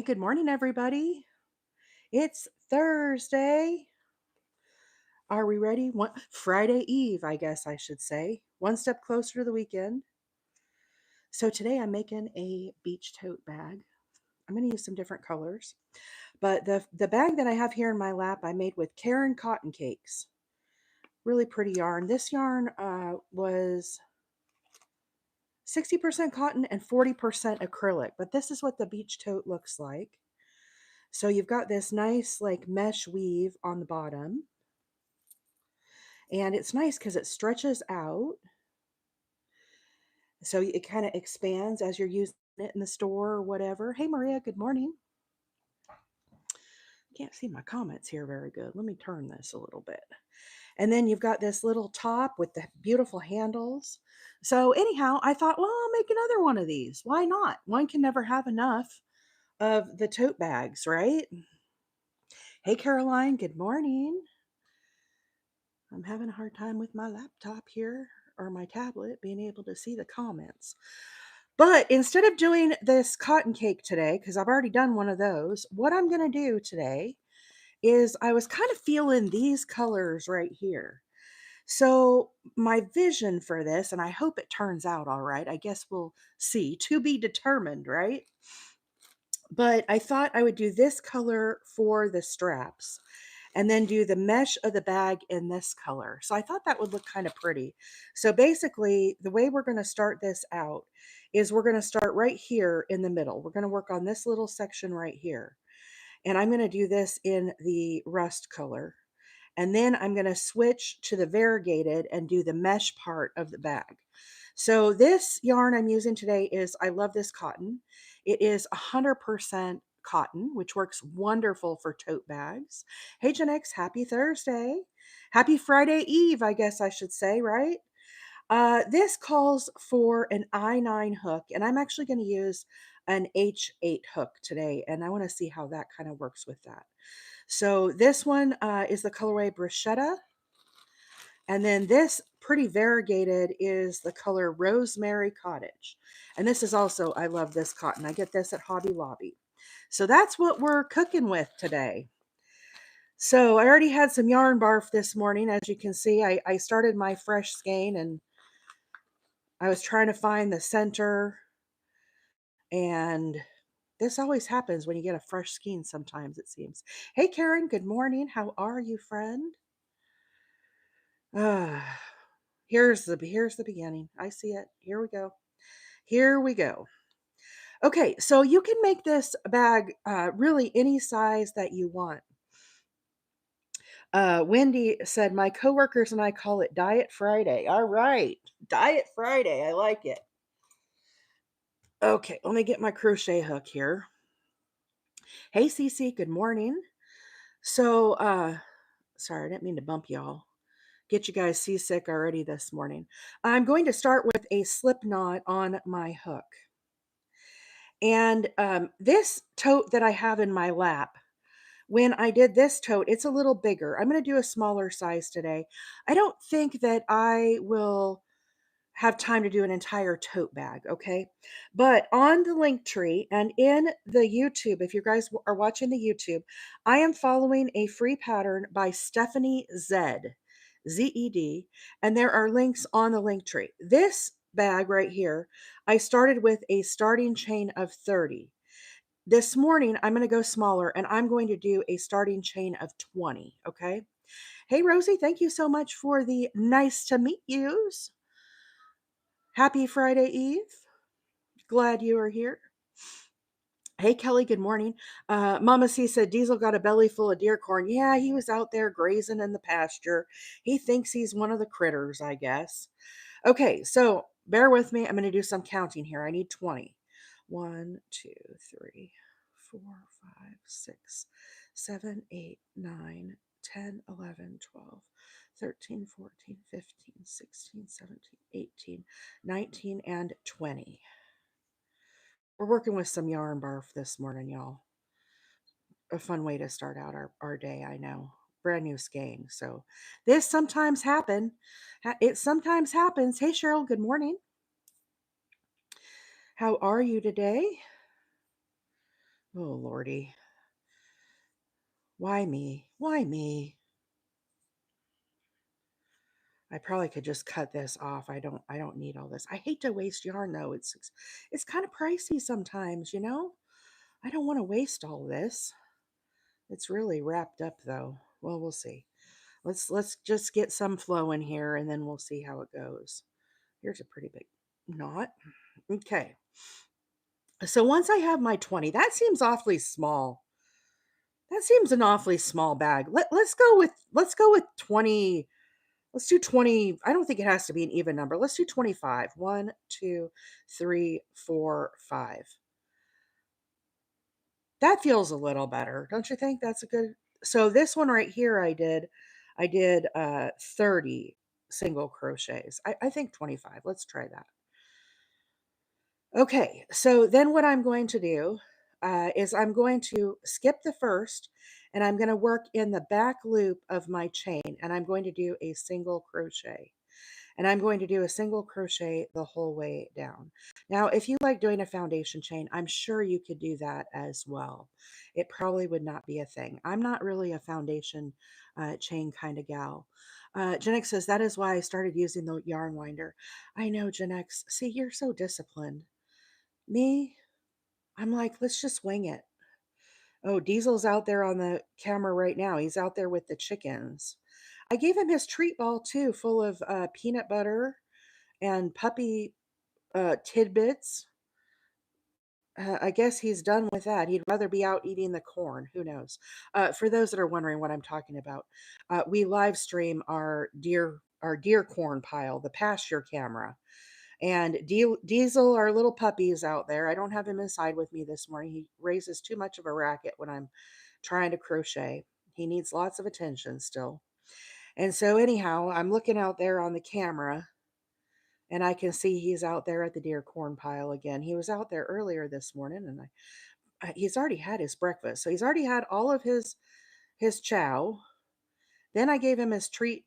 Good morning, everybody. It's Thursday. Are we ready? Friday Eve, I guess I should say. One step closer to the weekend. So today I'm making a beach tote bag. I'm going to use some different colors. But the bag that I have here in my lap, I made with Caron cotton cakes. Really pretty yarn. This yarn was 60% cotton and 40% acrylic. But this is what the beach tote looks like. So you've got this nice like mesh weave on the bottom. And it's nice because it stretches out. So it kind of expands as you're using it in the store or whatever. Hey, Maria, good morning. Can't see my comments here very good. Let me turn this a little bit. And then you've got this little top with the beautiful handles. So, anyhow, I thought, well, I'll make another one of these. Why not? One can never have enough of the tote bags, right? Hey, Caroline, good morning. I'm having a hard time with my laptop here or my tablet being able to see the comments. But instead of doing this cotton cake today, because I've already done one of those, what I'm going to do today is I was kind of feeling these colors right here. So my vision for this, and I hope it turns out all right, I guess we'll see, to be determined, right? But I thought I would do this color for the straps and then do the mesh of the bag in this color. So I thought that would look kind of pretty. So basically, the way we're going to start this out is we're going to start right here in the middle. We're going to work on this little section right here. And I'm going to do this in the rust color. And then I'm going to switch to the variegated and do the mesh part of the bag. So this yarn I'm using today is, I love this cotton. It is 100% cotton, which works wonderful for tote bags. Hey, Gen X, happy Thursday. Happy Friday Eve, I guess I should say, right? This calls for an I9 hook, and I'm actually going to use an H8 hook today, and I want to see how that kind of works with that. So this one is the colorway Bruschetta, and then this pretty variegated is the color Rosemary Cottage. And this is also, I love this cotton. I get this at Hobby Lobby. So that's what we're cooking with today. So I already had some yarn barf this morning. As you can see, I started my fresh skein and I was trying to find the center, and this always happens when you get a fresh skein sometimes, it seems. Hey, Karen, good morning. How are you, friend? Ah, here's the beginning. I see it. Here we go. Here we go. Okay, so you can make this bag really any size that you want. Wendy said, my coworkers and I call it Diet Friday. All right, Diet Friday. I like it. Okay, let me get my crochet hook here. Hey, Cece, good morning. So, sorry, I didn't mean to bump y'all. Get you guys seasick already this morning. I'm going to start with a slip knot on my hook. And this tote that I have in my lap, when I did this tote, it's a little bigger. I'm going to do a smaller size today. I don't think that I will have time to do an entire tote bag, okay? But on the link tree and in the YouTube, if you guys are watching the YouTube, I am following a free pattern by Stephanie Zed, Z-E-D, and there are links on the link tree. This bag right here, I started with a starting chain of 30. This morning, I'm going to go smaller and I'm going to do a starting chain of 20, okay? Hey, Rosie, thank you so much for the nice to meet yous. Happy Friday Eve. Glad you are here. Hey, Kelly, good morning. Mama C said Diesel got a belly full of deer corn. Yeah, he was out there grazing in the pasture. He thinks he's one of the critters, I guess. Okay, so bear with me. I'm going to do some counting here. I need 20. 1, 2, 3, 4, 5, 6, 7, 8, 9, 10, 11, 12, 13, 14, 15, 16, 17, 18, 19, and 20. We're working with some yarn barf this morning, y'all. A fun way to start out our day, I know. Brand new skein. So this sometimes happen. It sometimes happens. Hey, Cheryl, good morning. How are you today? Oh, Lordy. Why me? Why me? I probably could just cut this off. I don't need all this. I hate to waste yarn though. It's kind of pricey sometimes, you know? I don't want to waste all this. It's really wrapped up though. Well, we'll see. Let's just get some flow in here and then we'll see how it goes. Here's a pretty big knot. Okay. So once I have my 20, that seems awfully small. That seems an awfully small bag. Let's go with 20. Let's do 20. I don't think it has to be an even number. Let's do 25. 1, 2, 3, 4, 5. That feels a little better. Don't you think? That's a good. So this one right here I did 30 single crochets. I think 25. Let's try that. Okay, so then what I'm going to do is I'm going to skip the first and I'm going to work in the back loop of my chain and I'm going to do a single crochet. And I'm going to do a single crochet the whole way down. Now, if you like doing a foundation chain, I'm sure you could do that as well. It probably would not be a thing. I'm not really a foundation chain kind of gal. Jenex says, that is why I started using the yarn winder. I know, Jenex. See, you're so disciplined. Me, I'm like, let's just wing it. Oh, Diesel's out there on the camera right now. He's out there with the chickens. I gave him his treat ball too, full of peanut butter and puppy tidbits. I guess he's done with that. He'd rather be out eating the corn. Who knows? For those that are wondering what I'm talking about, we live stream our deer corn pile, the pasture camera. And Diesel, our little puppy, is out there. I don't have him inside with me this morning. He raises too much of a racket when I'm trying to crochet. He needs lots of attention still. And so, anyhow, I'm looking out there on the camera and I can see he's out there at the deer corn pile again. He was out there earlier this morning and he's already had his breakfast. So, he's already had all of his chow. Then I gave him his treat.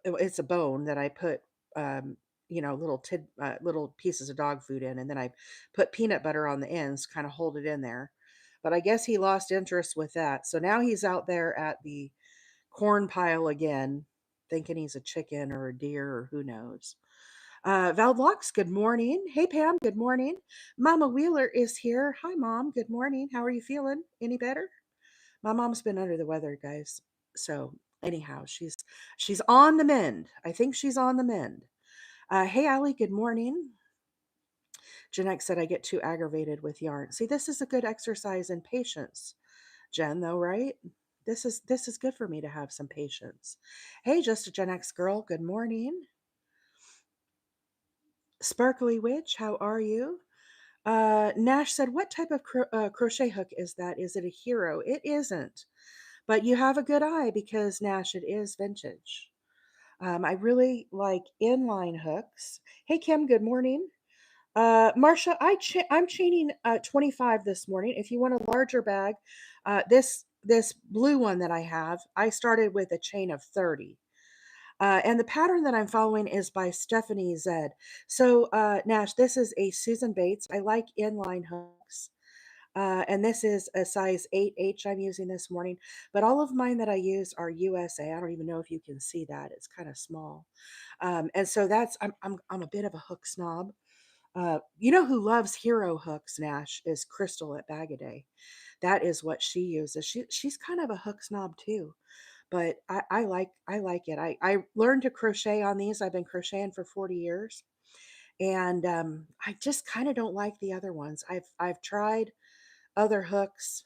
It's a bone that I put um little pieces of dog food in, and then I put peanut butter on the ends, kind of hold it in there. But I guess he lost interest with that, so now he's out there at the corn pile again, thinking he's a chicken or a deer or who knows. Valdlocks, good morning. Hey Pam, good morning. Mama Wheeler is here. Hi Mom, good morning. How are you feeling? Any better? My mom's been under the weather, guys. So anyhow, she's on the mend. I think she's on the mend. Hey Allie, good morning. Jeanette said I get too aggravated with yarn. See, this is a good exercise in patience, Jen, though, right? This is good for me to have some patience. Hey, just a Gen X girl, good morning. Sparkly Witch, how are you? Nash said, what type of crochet hook is that? Is it a hero? It isn't. But you have a good eye because, Nash, it is vintage. I really like inline hooks. Hey, Kim, good morning. Marsha, I'm chaining 25 this morning. If you want a larger bag, this blue one that I have, I started with a chain of 30. And the pattern that I'm following is by Stephanie Zed. So, Nash, this is a Susan Bates. I like inline hooks. And this is a size 8H I'm using this morning. But all of mine that I use are USA. I don't even know if you can see that. It's kind of small. And so I'm a bit of a hook snob. You know who loves hero hooks, Nash, is Crystal at Bag a Day. That is what she uses. She's kind of a hook snob too, but I like it. I learned to crochet on these. I've been crocheting for 40 years, and I just kind of don't like the other ones. I've tried other hooks.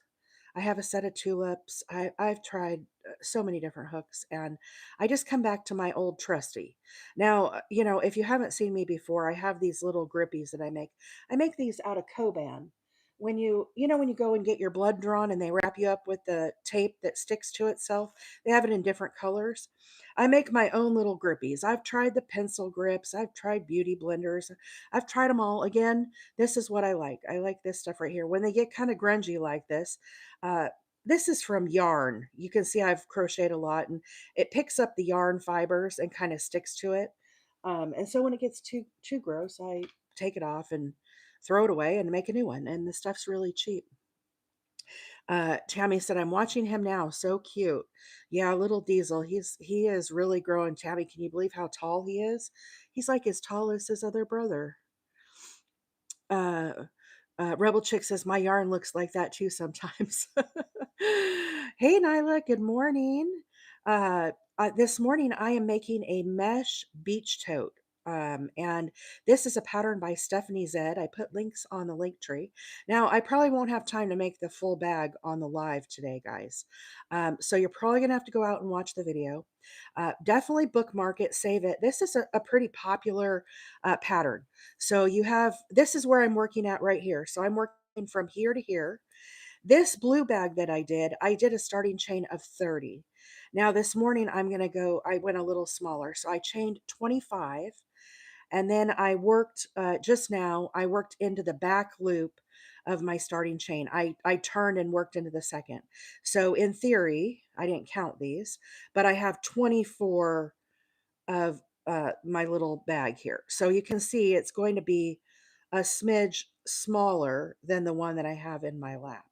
I have a set of tulips. I've tried so many different hooks, and I just come back to my old trusty. Now, if you haven't seen me before, I have these little grippies that I make. I make these out of Coban. When you go and get your blood drawn and they wrap you up with the tape that sticks to itself, they have it in different colors. I make my own little grippies. I've tried the pencil grips. I've tried beauty blenders. I've tried them all. Again, this is what I like. I like this stuff right here. When they get kind of grungy like uh, this is from yarn. You can see I've crocheted a lot and it picks up the yarn fibers and kind of sticks to it. And so when it gets too gross, I take it off and throw it away and make a new one. And the stuff's really cheap. Tammy said, I'm watching him now. So cute. Yeah, little Diesel. He is really growing. Tammy, can you believe how tall he is? He's like as tall as his other brother. Uh, Rebel Chick says, my yarn looks like that too sometimes. Hey, Nyla, good morning. Uh, this morning, I am making a mesh beach tote. And this is a pattern by Stephanie Zed. I put links on the link tree. Now, I probably won't have time to make the full bag on the live today, guys. So you're probably going to have to go out and watch the video. Definitely bookmark it, save it. This is a pretty popular pattern. So you have, this is where I'm working at right here. So I'm working from here to here. This blue bag that I did a starting chain of 30. Now this morning I went a little smaller. So I chained 25 and then I worked just now, I worked into the back loop of my starting chain. I turned and worked into the second. So in theory, I didn't count these, but I have 24 of my little bag here. So you can see it's going to be a smidge smaller than the one that I have in my lap.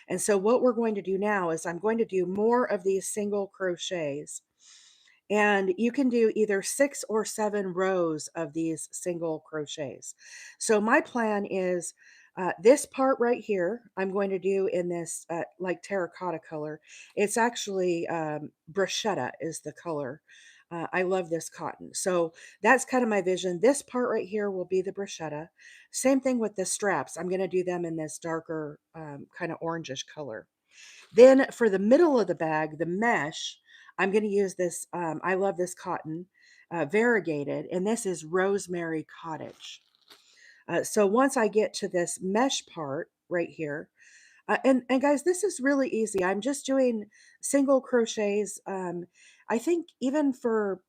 And so what we're going to do now is I'm going to do more of these single crochets. And you can do either 6 or 7 rows of these single crochets. So my plan is this part right here, I'm going to do in this like terracotta color. It's actually bruschetta is the color. I love this cotton. So that's kind of my vision. This part right here will be the bruschetta. Same thing with the straps. I'm going to do them in this darker kind of orangish color. Then for the middle of the bag, the mesh, I'm going to use this. I love this cotton, variegated, and this is Rosemary Cottage. So once I get to this mesh part right here, and guys, this is really easy. I'm just doing single crochets. I think even for,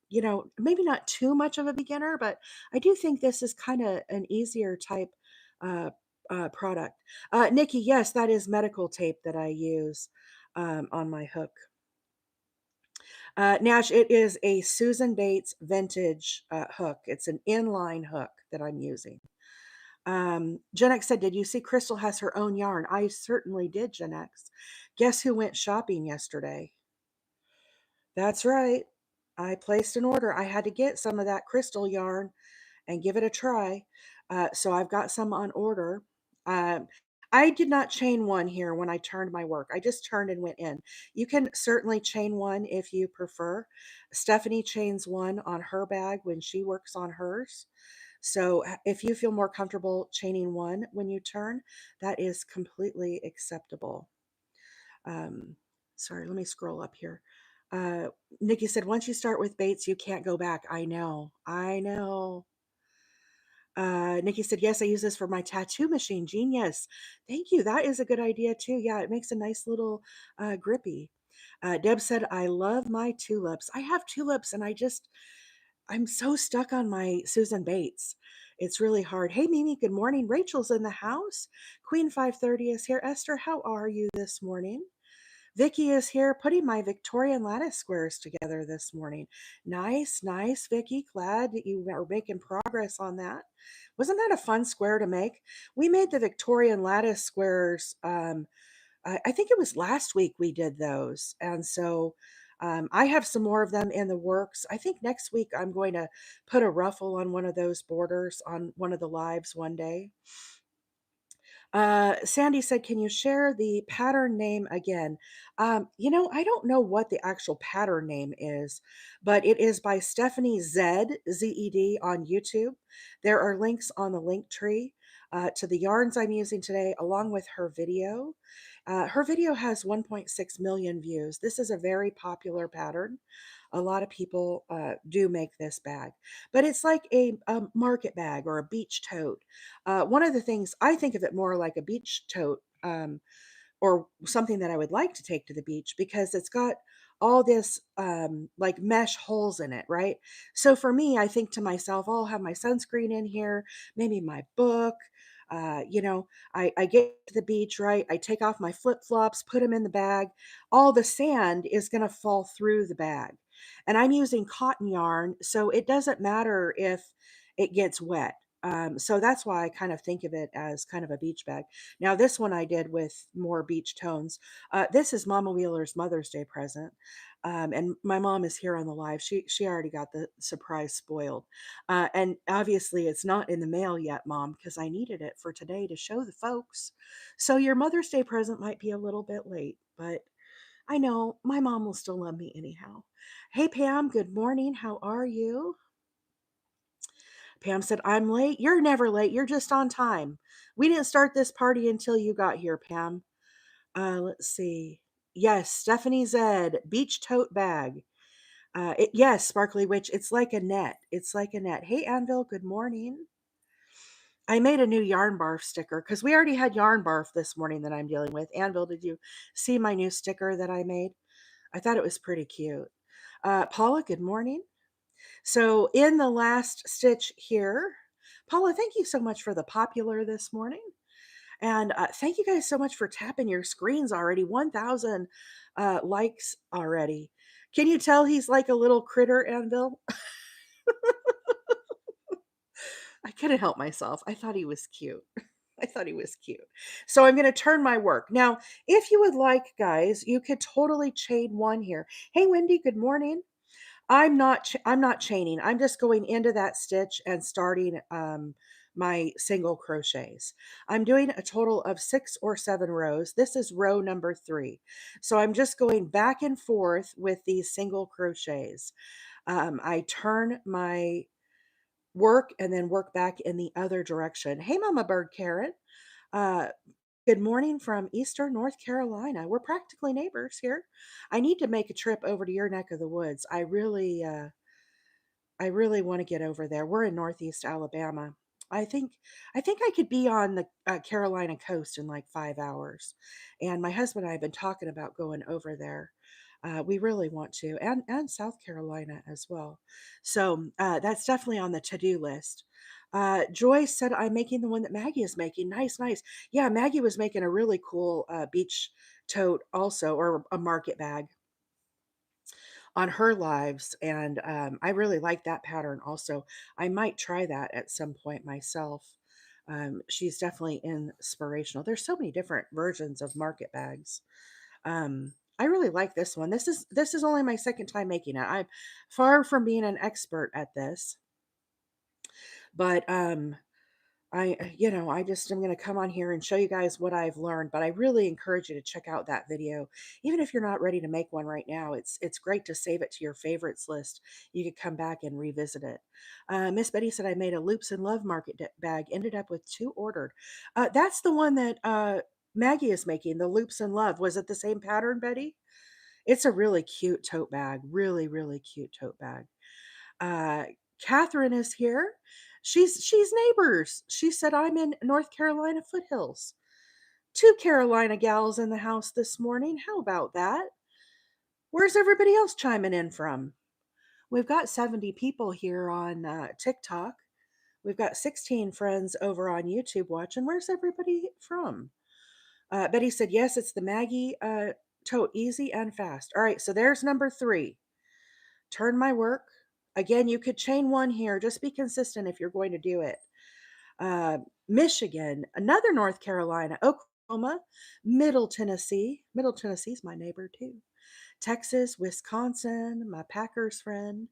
maybe not too much of a beginner, but I do think this is kind of an easier type uh, product. Nikki, yes, that is medical tape that I use on my hook. Nash, it is a Susan Bates vintage hook. It's an inline hook that I'm using. Gen X said, did you see Crystal has her own yarn? I certainly did, Gen X. Guess who went shopping yesterday? That's right. I placed an order. I had to get some of that crystal yarn and give it a try. So I've got some on order. Um, I did not chain one here when I turned my work. I just turned and went in. You can certainly chain one if you prefer. Stephanie chains one on her bag when she works on hers. So if you feel more comfortable chaining one when you turn, that is completely acceptable. Um, Sorry, let me scroll up here. Uh, Nikki said, once you start with Bates, you can't go back. I know. I know. Nikki said, yes, I use this for my tattoo machine. Genius. Thank you. That is a good idea too. Yeah, it makes a nice little grippy. Deb said, I love my tulips. I have tulips and I'm so stuck on my Susan Bates. It's really hard. Hey, Mimi, good morning. Rachel's in the house. Queen 530 is here. Esther, how are you this morning? Vicky is here putting my Victorian lattice squares together this morning. Nice, nice, Vicky. Glad that you are making progress on that. Wasn't that a fun square to make? We made the Victorian lattice squares. I think it was last week we did those. And so I have some more of them in the works. I think next week I'm going to put a ruffle on one of those borders on one of the lives one day. Sandy said, can you share the pattern name again? I don't know what the actual pattern name is, but it is by Stephanie Zed, Z-E-D, on YouTube. There are links on the link tree to the yarns I'm using today, along with her video. Her video has 1.6 million views. This is a very popular pattern. A lot of people do make this bag, but it's like a market bag or a beach tote. One of the things I think of it more like a beach tote or something that I would like to take to the beach because it's got all this like mesh holes in it, right? So for me, I think to myself, I'll have my sunscreen in here, maybe my book. I get to the beach, right? I take off my flip flops, put them in the bag. All the sand is going to fall through the bag. And I'm using cotton yarn, so it doesn't matter if it gets wet. So that's why I kind of think of it as kind of a beach bag. Now, this one I did with more beach tones. This is Mama Wheeler's Mother's Day present. And my mom is here on the live. She already got the surprise spoiled. And obviously it's not in the mail yet, Mom, because I needed it for today to show the folks. So your Mother's Day present might be a little bit late, but I know my mom will still love me anyhow. Hey, Pam, good morning. How are you? Pam said, I'm late. You're never late. You're just on time. We didn't start this party until you got here, Pam. Let's see. Yes, Stephanie Zed, beach tote bag. Yes, Sparkly Witch. It's like a net. It's like a net. Hey, Anvil, good morning. I made a new yarn barf sticker because we already had yarn barf this morning that I'm dealing with. Anvil, did you see my new sticker that I made? I thought it was pretty cute. Paula, good morning. So in the last stitch here, Paula, thank you so much for the popular this morning. And thank you guys so much for tapping your screens already. 1,000 likes already. Can you tell he's like a little critter, Anvil? I couldn't help myself. I thought he was cute. I thought he was cute. So I'm going to turn my work. Now, if you would like, guys, you could totally chain one here. Hey, Wendy, good morning. I'm not chaining. I'm just going into that stitch and starting my single crochets. I'm doing a total of 6 or 7 rows. This is row number 3. So I'm just going back and forth with these single crochets. I turn my work and then work back in the other direction. Hey, Mama Bird Karen. Uh, Good morning from Eastern North Carolina. We're practically neighbors here. I need to make a trip over to your neck of the woods. I really want to get over there. We're in Northeast Alabama. I think I could be on the Carolina coast in like 5 hours. And my husband and I have been talking about going over there. We really want to, and South Carolina as well. So that's definitely on the to do list. Joyce said, I'm making the one that Maggie is making. Nice, nice. Yeah, Maggie was making a really cool beach tote also, or a market bag on her lives. And I really like that pattern also. I might try that at some point myself. She's definitely inspirational. There's so many different versions of market bags. I really like this one. This is only my second time making it. I'm far from being an expert at this, but I just am going to come on here and show you guys what I've learned, but I really encourage you to check out that video. Even if you're not ready to make one right now, it's great to save it to your favorites list. You could come back and revisit it. Miss Betty said I made a Loops in Love market bag, ended up with 2 ordered. That's the one that Maggie is making, the Loops in Love. Was it the same pattern, Betty? It's a really cute tote bag. Really, really cute tote bag. Uh, Catherine is here. She's neighbors. She said I'm in North Carolina foothills. 2 Carolina gals in the house this morning. How about that? Where's everybody else chiming in from? We've got 70 people here on TikTok. We've got 16 friends over on YouTube watching. Where's everybody from? Betty said, yes, it's the Maggie tote, easy and fast. All right, so there's number 3. Turn my work. Again, you could chain one here. Just be consistent if you're going to do it. Michigan, another North Carolina, Oklahoma, Middle Tennessee. Middle Tennessee's my neighbor too. Texas, Wisconsin, my Packers friend.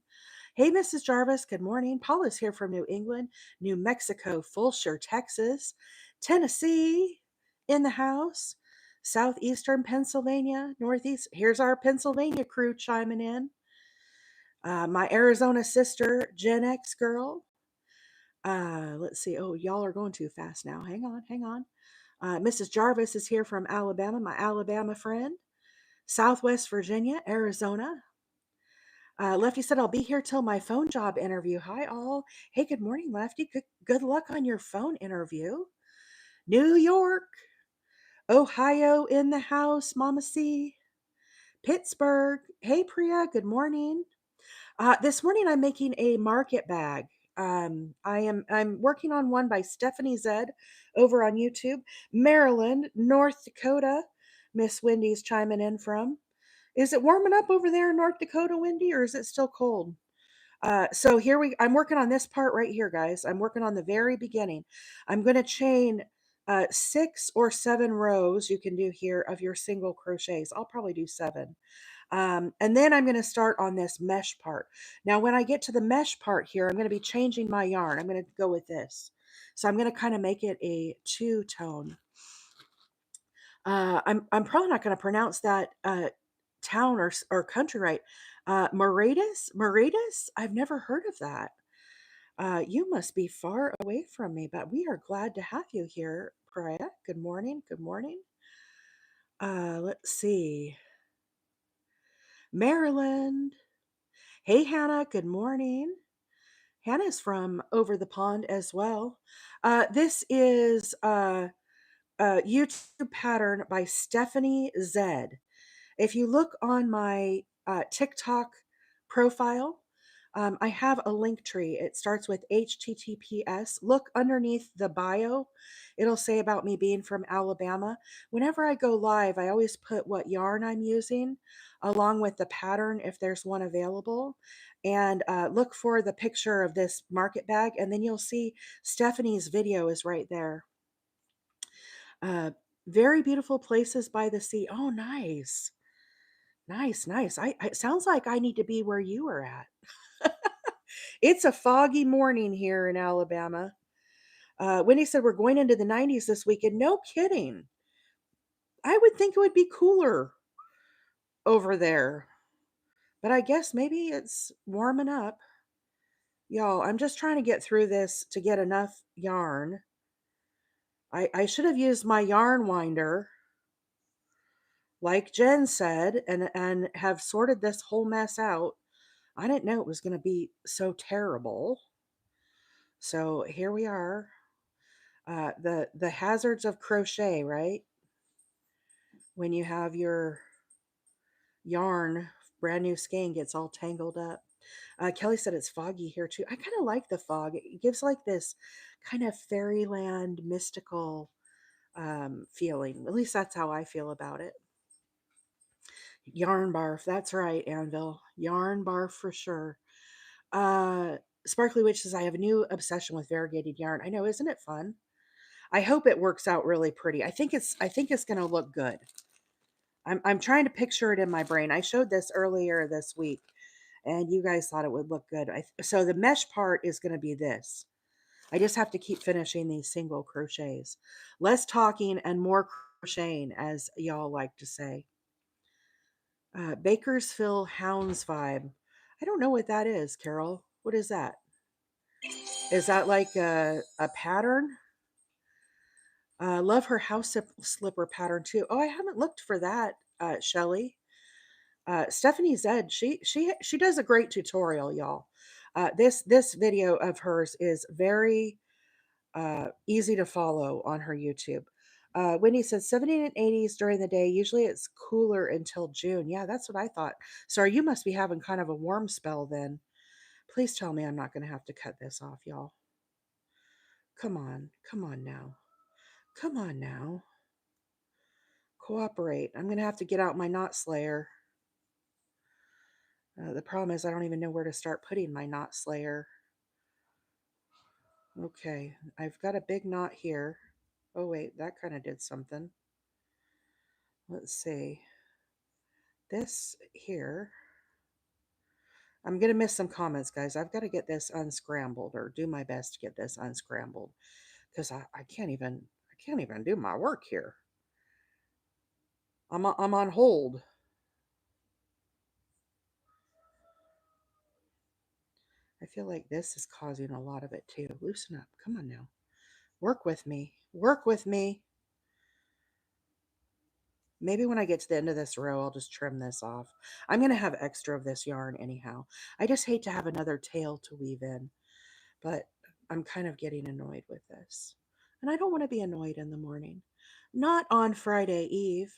Hey, Mrs. Jarvis, good morning. Paula's here from New England, New Mexico, Fulshire, Texas, Tennessee in the house, southeastern Pennsylvania, northeast. Here's our Pennsylvania crew chiming in. My Arizona sister, Gen X girl. Let's see. Oh, y'all are going too fast now. Hang on, hang on. Mrs. Jarvis is here from Alabama, my Alabama friend. Southwest Virginia, Arizona. Lefty said, I'll be here till my phone job interview. Hi, all. Hey, good morning, Lefty. Good luck on your phone interview. New York, Ohio in the house, Mama C. Pittsburgh. Hey, Priya. Good morning. This morning I'm making a market bag. I'm working on one by Stephanie Zed over on YouTube. Maryland, North Dakota. Miss Wendy's chiming in from. Is it warming up over there in North Dakota, Wendy, or is it still cold? So I'm working on this part right here, guys. I'm working on the very beginning. I'm going to chain 6 or 7 rows you can do here of your single crochets. I'll probably do 7. And then I'm going to start on this mesh part. Now, when I get to the mesh part here, I'm going to be changing my yarn. I'm going to go with this. So I'm going to kind of make it a two-tone. I'm probably not going to pronounce that town or country right. Moretus? I've never heard of that. You must be far away from me, but we are glad to have you here, Priya. Good morning. Good morning. Let's see. Maryland. Hey, Hannah. Good morning. Hannah's from over the pond as well. This is a YouTube pattern by Stephanie Zed. If you look on my TikTok profile, I have a link tree. It starts with HTTPS. Look underneath the bio. It'll say about me being from Alabama. Whenever I go live, I always put what yarn I'm using along with the pattern if there's one available. And look for the picture of this market bag, and then you'll see Stephanie's video is right there. Uh, very beautiful places by the sea. Oh, nice. Nice, nice. It sounds like I need to be where you are at. It's a foggy morning here in Alabama. Wendy said we're going into the 90s this weekend. No kidding. I would think it would be cooler over there, but I guess maybe it's warming up. Y'all, I'm just trying to get through this to get enough yarn. I should have used my yarn winder, like Jen said, and have sorted this whole mess out. I didn't know it was going to be so terrible. So here we are. The hazards of crochet, right? When you have your yarn, brand new skein gets all tangled up. Kelly said it's foggy here too. I kind of like the fog. It gives like this kind of fairyland mystical feeling. At least that's how I feel about it. Yarn barf. That's right, Anvil. Yarn barf for sure. Uh, Sparkly Witch says I have a new obsession with variegated yarn. I know, isn't it fun? I hope it works out really pretty. I think it's going to look good. I'm trying to picture it in my brain. I showed this earlier this week, and you guys thought it would look good. So the mesh part is going to be this. I just have to keep finishing these single crochets. Less talking and more crocheting, as y'all like to say. Bakersfield Hounds vibe. I don't know what that is, Carol. What is that? Is that like a pattern? Love her house slipper pattern too. Oh, I haven't looked for that, Shelly. Stephanie Zed, she does a great tutorial, y'all. This video of hers is very easy to follow on her YouTube. Wendy says 70s and 80s during the day. Usually it's cooler until June. Yeah, that's what I thought. Sorry, you must be having kind of a warm spell then. Please tell me I'm not going to have to cut this off, y'all. Come on now. Come on now. Cooperate. I'm going to have to get out my knot slayer. The problem is I don't even know where to start putting my knot slayer. Okay, I've got a big knot here. Oh wait, that kind of did something. Let's see. This here. I'm going to miss some comments, guys. I've got to get this unscrambled, or do my best to get this unscrambled, because I can't even do my work here. I'm on hold. I feel like this is causing a lot of it too. Loosen up. Come on now. Work with me. Work with me. Maybe when I get to the end of this row, I'll just trim this off. I'm going to have extra of this yarn anyhow. I just hate to have another tail to weave in, but I'm kind of getting annoyed with this. And I don't want to be annoyed in the morning. Not on Friday Eve.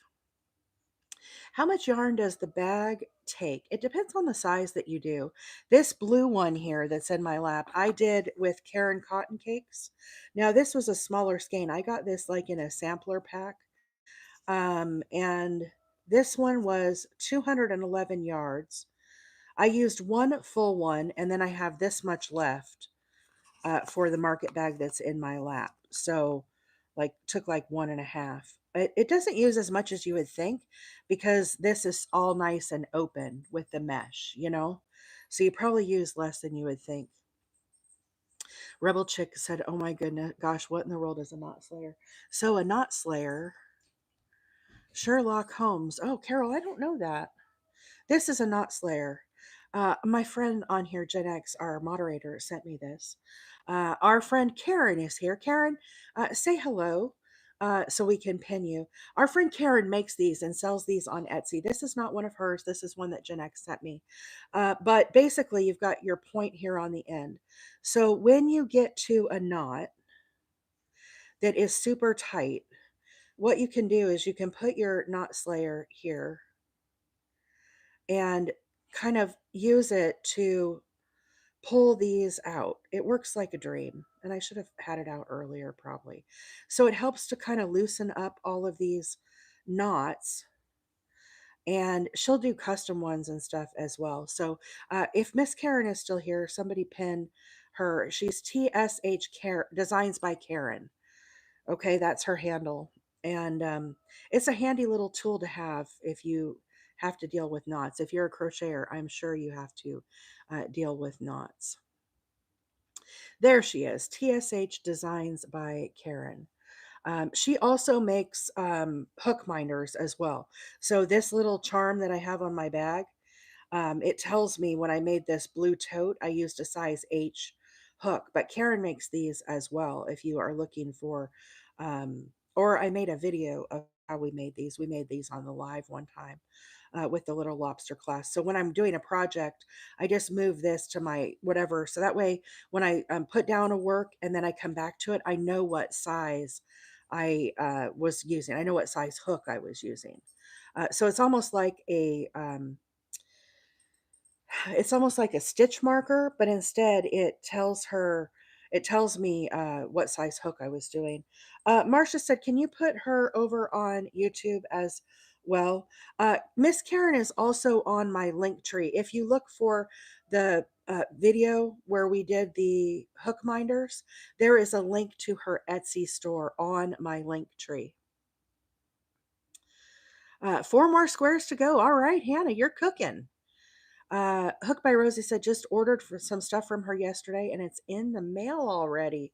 How much yarn does the bag take? It depends on the size that you do. This blue one here that's in my lap, I did with Caron cotton cakes. Now, this was a smaller skein. I got this like in a sampler pack. And this one was 211 yards. I used one full one, and then I have this much left for the market bag that's in my lap. So, like, took like one and a half. It doesn't use as much as you would think because this is all nice and open with the mesh, you know? So you probably use less than you would think. Rebel Chick said, "Oh my goodness, gosh, what in the world is a knot slayer?" So a knot slayer, Sherlock Holmes. Oh, Carol, I don't know that. This is a knot slayer. My friend on here, Gen X, our moderator, sent me this. Our friend Karen is here. Karen, say hello so we can pin you. Our friend Karen makes these and sells these on Etsy. This is not one of hers. This is one that Gen X sent me. But basically, you've got your point here on the end. So when you get to a knot that is super tight, what you can do is you can put your knot slayer here and kind of use it to pull these out. It works like a dream. And I should have had it out earlier, probably. So it helps to kind of loosen up all of these knots. And she'll do custom ones and stuff as well. So if Miss Karen is still here, somebody pin her. She's TSH Designs by Karen. Okay, that's her handle. And it's a handy little tool to have if you have to deal with knots. If you're a crocheter, I'm sure you have to deal with knots. There she is, TSH Designs by Karen. She also makes hook minders as well. So this little charm that I have on my bag, it tells me when I made this blue tote, I used a size H hook, but Karen makes these as well if you are looking for, or I made a video of how we made these. We made these on the live one time with the little lobster class. So when I'm doing a project, I just move this to my whatever. So that way, when I put down a work and then I come back to it, I know what size I was using. I know what size hook I was using. So it's almost like a stitch marker, but instead it tells me what size hook I was doing. Marcia said, "Can you put her over on YouTube as well?" Miss Karen is also on my link tree. If you look for the video where we did the hook minders, there is a link to her Etsy store on my link tree. 4 more squares to go. All right, Hannah, you're cooking. Hook by Rosie said just ordered for some stuff from her yesterday and it's in the mail already.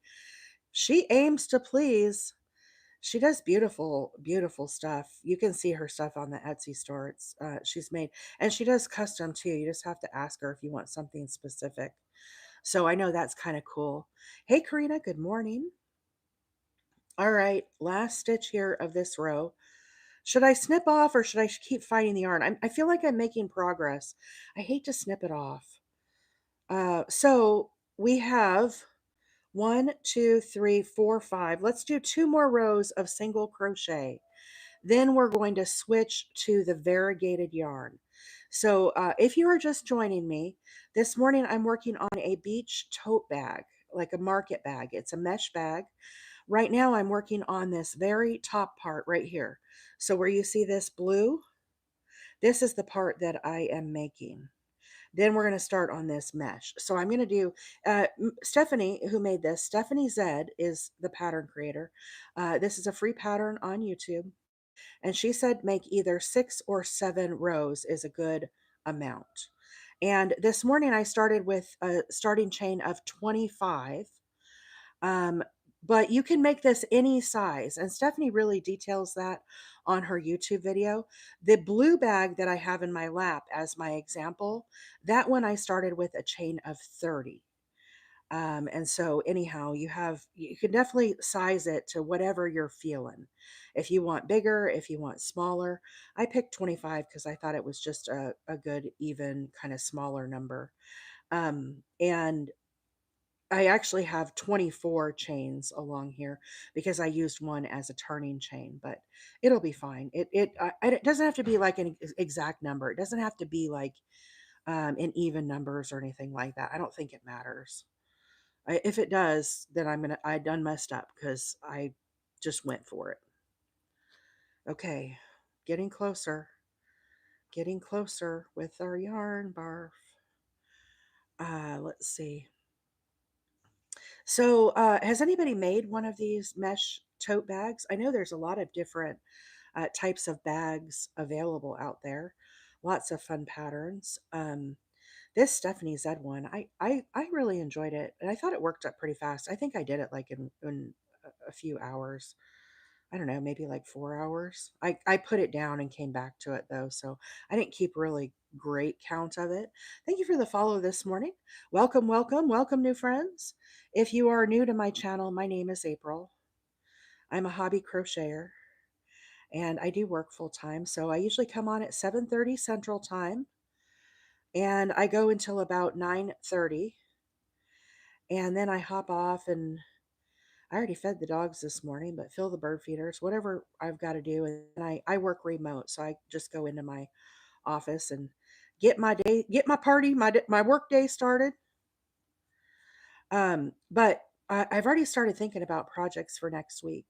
She aims to please. She does beautiful, beautiful stuff. You can see her stuff on the Etsy store. It's she's made, and she does custom too. You just have to ask her if you want something specific. So I know that's kind of cool. Hey, Karina, good morning. All right, last stitch here of this row. Should I snip off or should I keep fighting the yarn? I feel like I'm making progress. I hate to snip it off. So we have 1, 2, 3, 4, 5. Let's do 2 more rows of single crochet. Then we're going to switch to the variegated yarn. So if you are just joining me, this morning I'm working on a beach tote bag, like a market bag. It's a mesh bag. Right now I'm working on this very top part right here. So where you see this blue, this is the part that I am making. Then we're going to start on this mesh. So I'm going to do, Stephanie, who made this, Stephanie Zed is the pattern creator. This is a free pattern on YouTube. And she said make either 6 or 7 rows is a good amount. And this morning I started with a starting chain of 25. Um, but you can make this any size. And Stephanie really details that on her YouTube video. The blue bag that I have in my lap as my example, that one I started with a chain of 30. And so anyhow, you can definitely size it to whatever you're feeling. If you want bigger, if you want smaller, I picked 25 because I thought it was just a good, even kind of smaller number. And I actually have 24 chains along here because I used one as a turning chain, but it'll be fine. It doesn't have to be like an exact number. It doesn't have to be like in even numbers or anything like that. I don't think it matters. If it does, then I done messed up because I just went for it. Okay, getting closer with our yarn barf. let's see. So, has anybody made one of these mesh tote bags? I know there's a lot of different types of bags available out there. Lots of fun patterns. This Stephanie Z one, I really enjoyed it, and I thought it worked up pretty fast. I think I did it like in a few hours. I don't know, maybe like 4 hours. I put it down and came back to it though, so I didn't keep really great count of it. Thank you for the follow this morning. Welcome, welcome, welcome, new friends. If you are new to my channel, my name is April. I'm a hobby crocheter and I do work full time. So I usually come on at 7:30 Central Time and I go until about 9:30, and then I hop off and I already fed the dogs this morning, but fill the bird feeders, whatever I've got to do. And I work remote, so I just go into my office and get my party, my work day started. But I've already started thinking about projects for next week.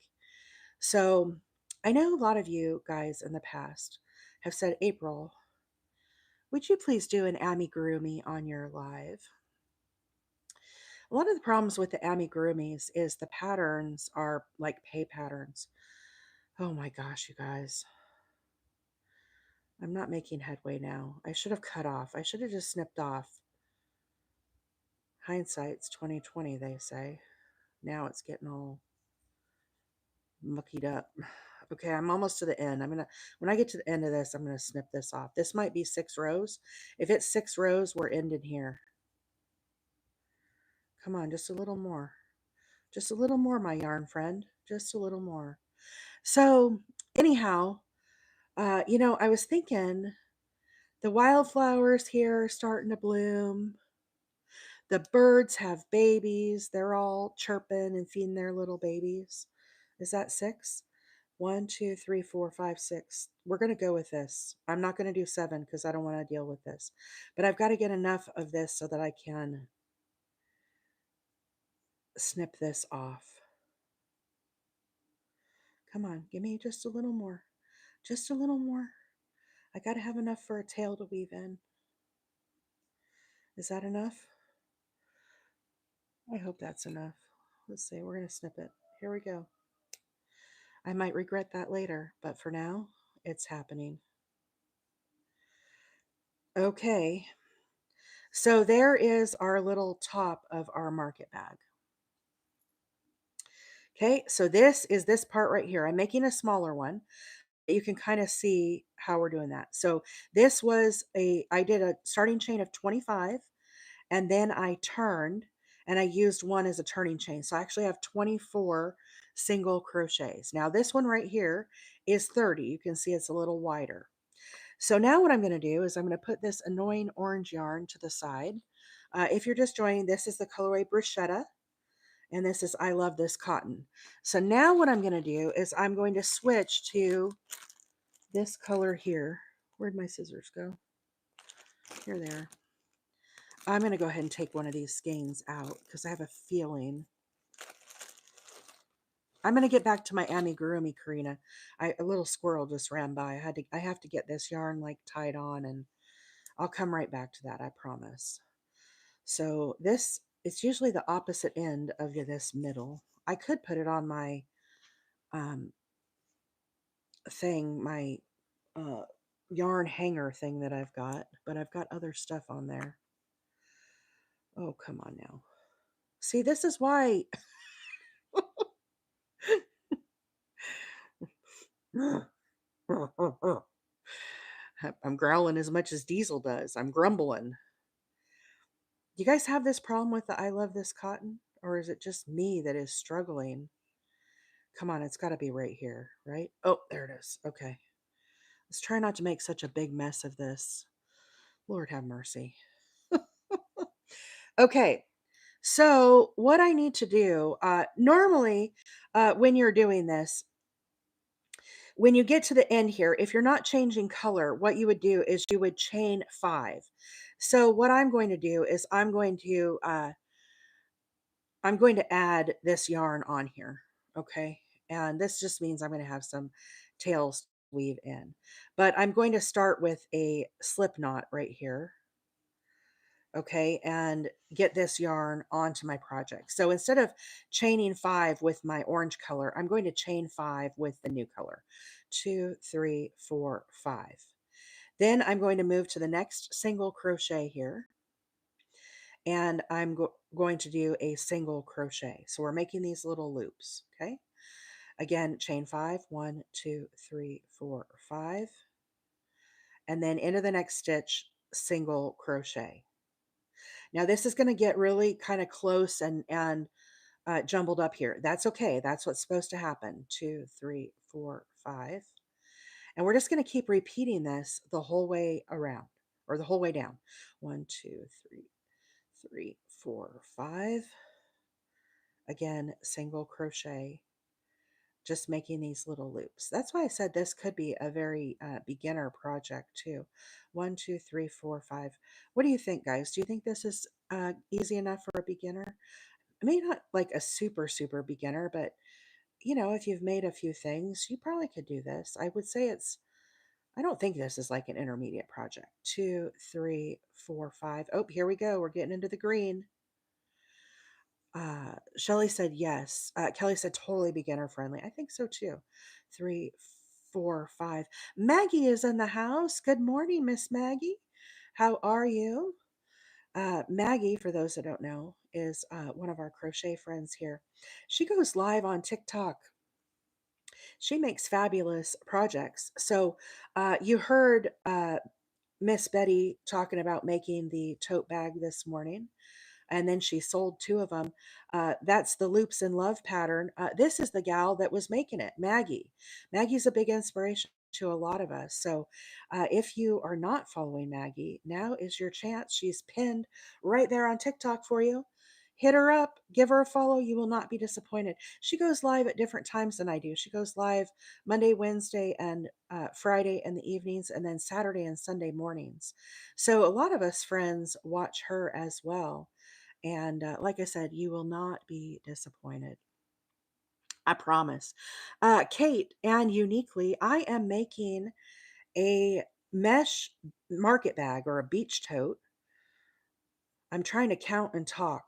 So I know a lot of you guys in the past have said, April, would you please do an amigurumi on your live? A lot of the problems with the amigurumis is the patterns are like pay patterns. Oh my gosh, you guys. I'm not making headway now. I should have cut off. I should have just snipped off. Hindsight's 2020, they say. Now it's getting all muckied up. Okay, I'm almost to the end. When I get to the end of this, I'm gonna snip this off. This might be 6 rows. If it's 6 rows, we're ending here. Come on, just a little more. Just a little more, my yarn friend. Just a little more. So, anyhow, I was thinking the wildflowers here are starting to bloom. The birds have babies. They're all chirping and feeding their little babies. Is that 6? 1, 2, 3, 4, 5, 6. We're going to go with this. I'm not going to do 7 because I don't want to deal with this. But I've got to get enough of this so that I can snip this off. Come on, give me just a little more. Just a little more. I got to have enough for a tail to weave in. Is that enough? I hope that's enough. Let's see. We're going to snip it. Here we go. I might regret that later, but for now, it's happening. Okay. So there is our little top of our market bag. Okay, so this is this part right here. I'm making a smaller one. You can kind of see how we're doing that. So this was I did a starting chain of 25, and then I turned and I used one as a turning chain. So I actually have 24 single crochets. Now this one right here is 30. You can see it's a little wider. So now what I'm going to do is I'm going to put this annoying orange yarn to the side. If you're just joining, this is the colorway Bruschetta, and this is I Love This Cotton. So now what I'm going to do is I'm going to switch to this color here. Where'd my scissors go? Here they are. I'm going to go ahead and take one of these skeins out because I have a feeling. I'm going to get back to my amigurumi, Karina. A little squirrel just ran by. I have to get this yarn like tied on, and I'll come right back to that, I promise. So this, it's usually the opposite end of this middle. I could put it on my thing, my uh, yarn hanger thing that I've got, but I've got other stuff on there. Oh, come on now. See, this is why I'm growling as much as Diesel does. I'm grumbling. You guys have this problem with the I Love This Cotton? Or is it just me that is struggling? Come on, it's got to be right here, right? Oh, there it is. Okay. Let's try not to make such a big mess of this. Lord have mercy. Okay. So what I need to do, normally when you're doing this, when you get to the end here, if you're not changing color, what you would do is you would chain 5. So what I'm going to do is I'm going to add this yarn on here. Okay. And this just means I'm going to have some tails to weave in, but I'm going to start with a slip knot right here. okay, and get this yarn onto my project. So instead of chaining 5 with my orange color, I'm going to chain 5 with the new color. 2, 3, 4, 5. Then I'm going to move to the next single crochet here, and I'm going to do a single crochet. So we're making these little loops, okay? Again, chain 5, 1, 2, 3, 4, 5, and then into the next stitch, single crochet. Now this is going to get really kind of close and jumbled up here. That's okay. That's what's supposed to happen. 2, 3, 4, 5. And we're just going to keep repeating this the whole way around or the whole way down. 1, 2, 3, 3, 4, 5. Again, single crochet, just making these little loops. That's why I said this could be a very beginner project too. 1, 2, 3, 4, 5. What do you think, guys? Do you think this is easy enough for a beginner? I mean, not like a super, super beginner, but if you've made a few things, you probably could do this. I would say I don't think this is like an intermediate project. 2, 3, 4, 5. Oh, here we go. We're getting into the green. Shelly said yes. Kelly said totally beginner friendly. I think so too. 3, 4, 5. Maggie is in the house. Good morning, Miss Maggie. How are you? Maggie, for those that don't know, is one of our crochet friends here. She goes live on TikTok. She makes fabulous projects. So you heard Miss Betty talking about making the tote bag this morning, and then she sold 2 of them. That's the Loops in Love pattern. This is the gal that was making it, Maggie. Maggie's a big inspiration to a lot of us. So if you are not following Maggie, now is your chance. She's pinned right there on TikTok for you. Hit her up, give her a follow. You will not be disappointed. She goes live at different times than I do. She goes live Monday, Wednesday, and Friday in the evenings, and then Saturday and Sunday mornings. So a lot of us friends watch her as well. And like I said, you will not be disappointed. I promise. Kate, and uniquely, I am making a mesh market bag or a beach tote. I'm trying to count and talk.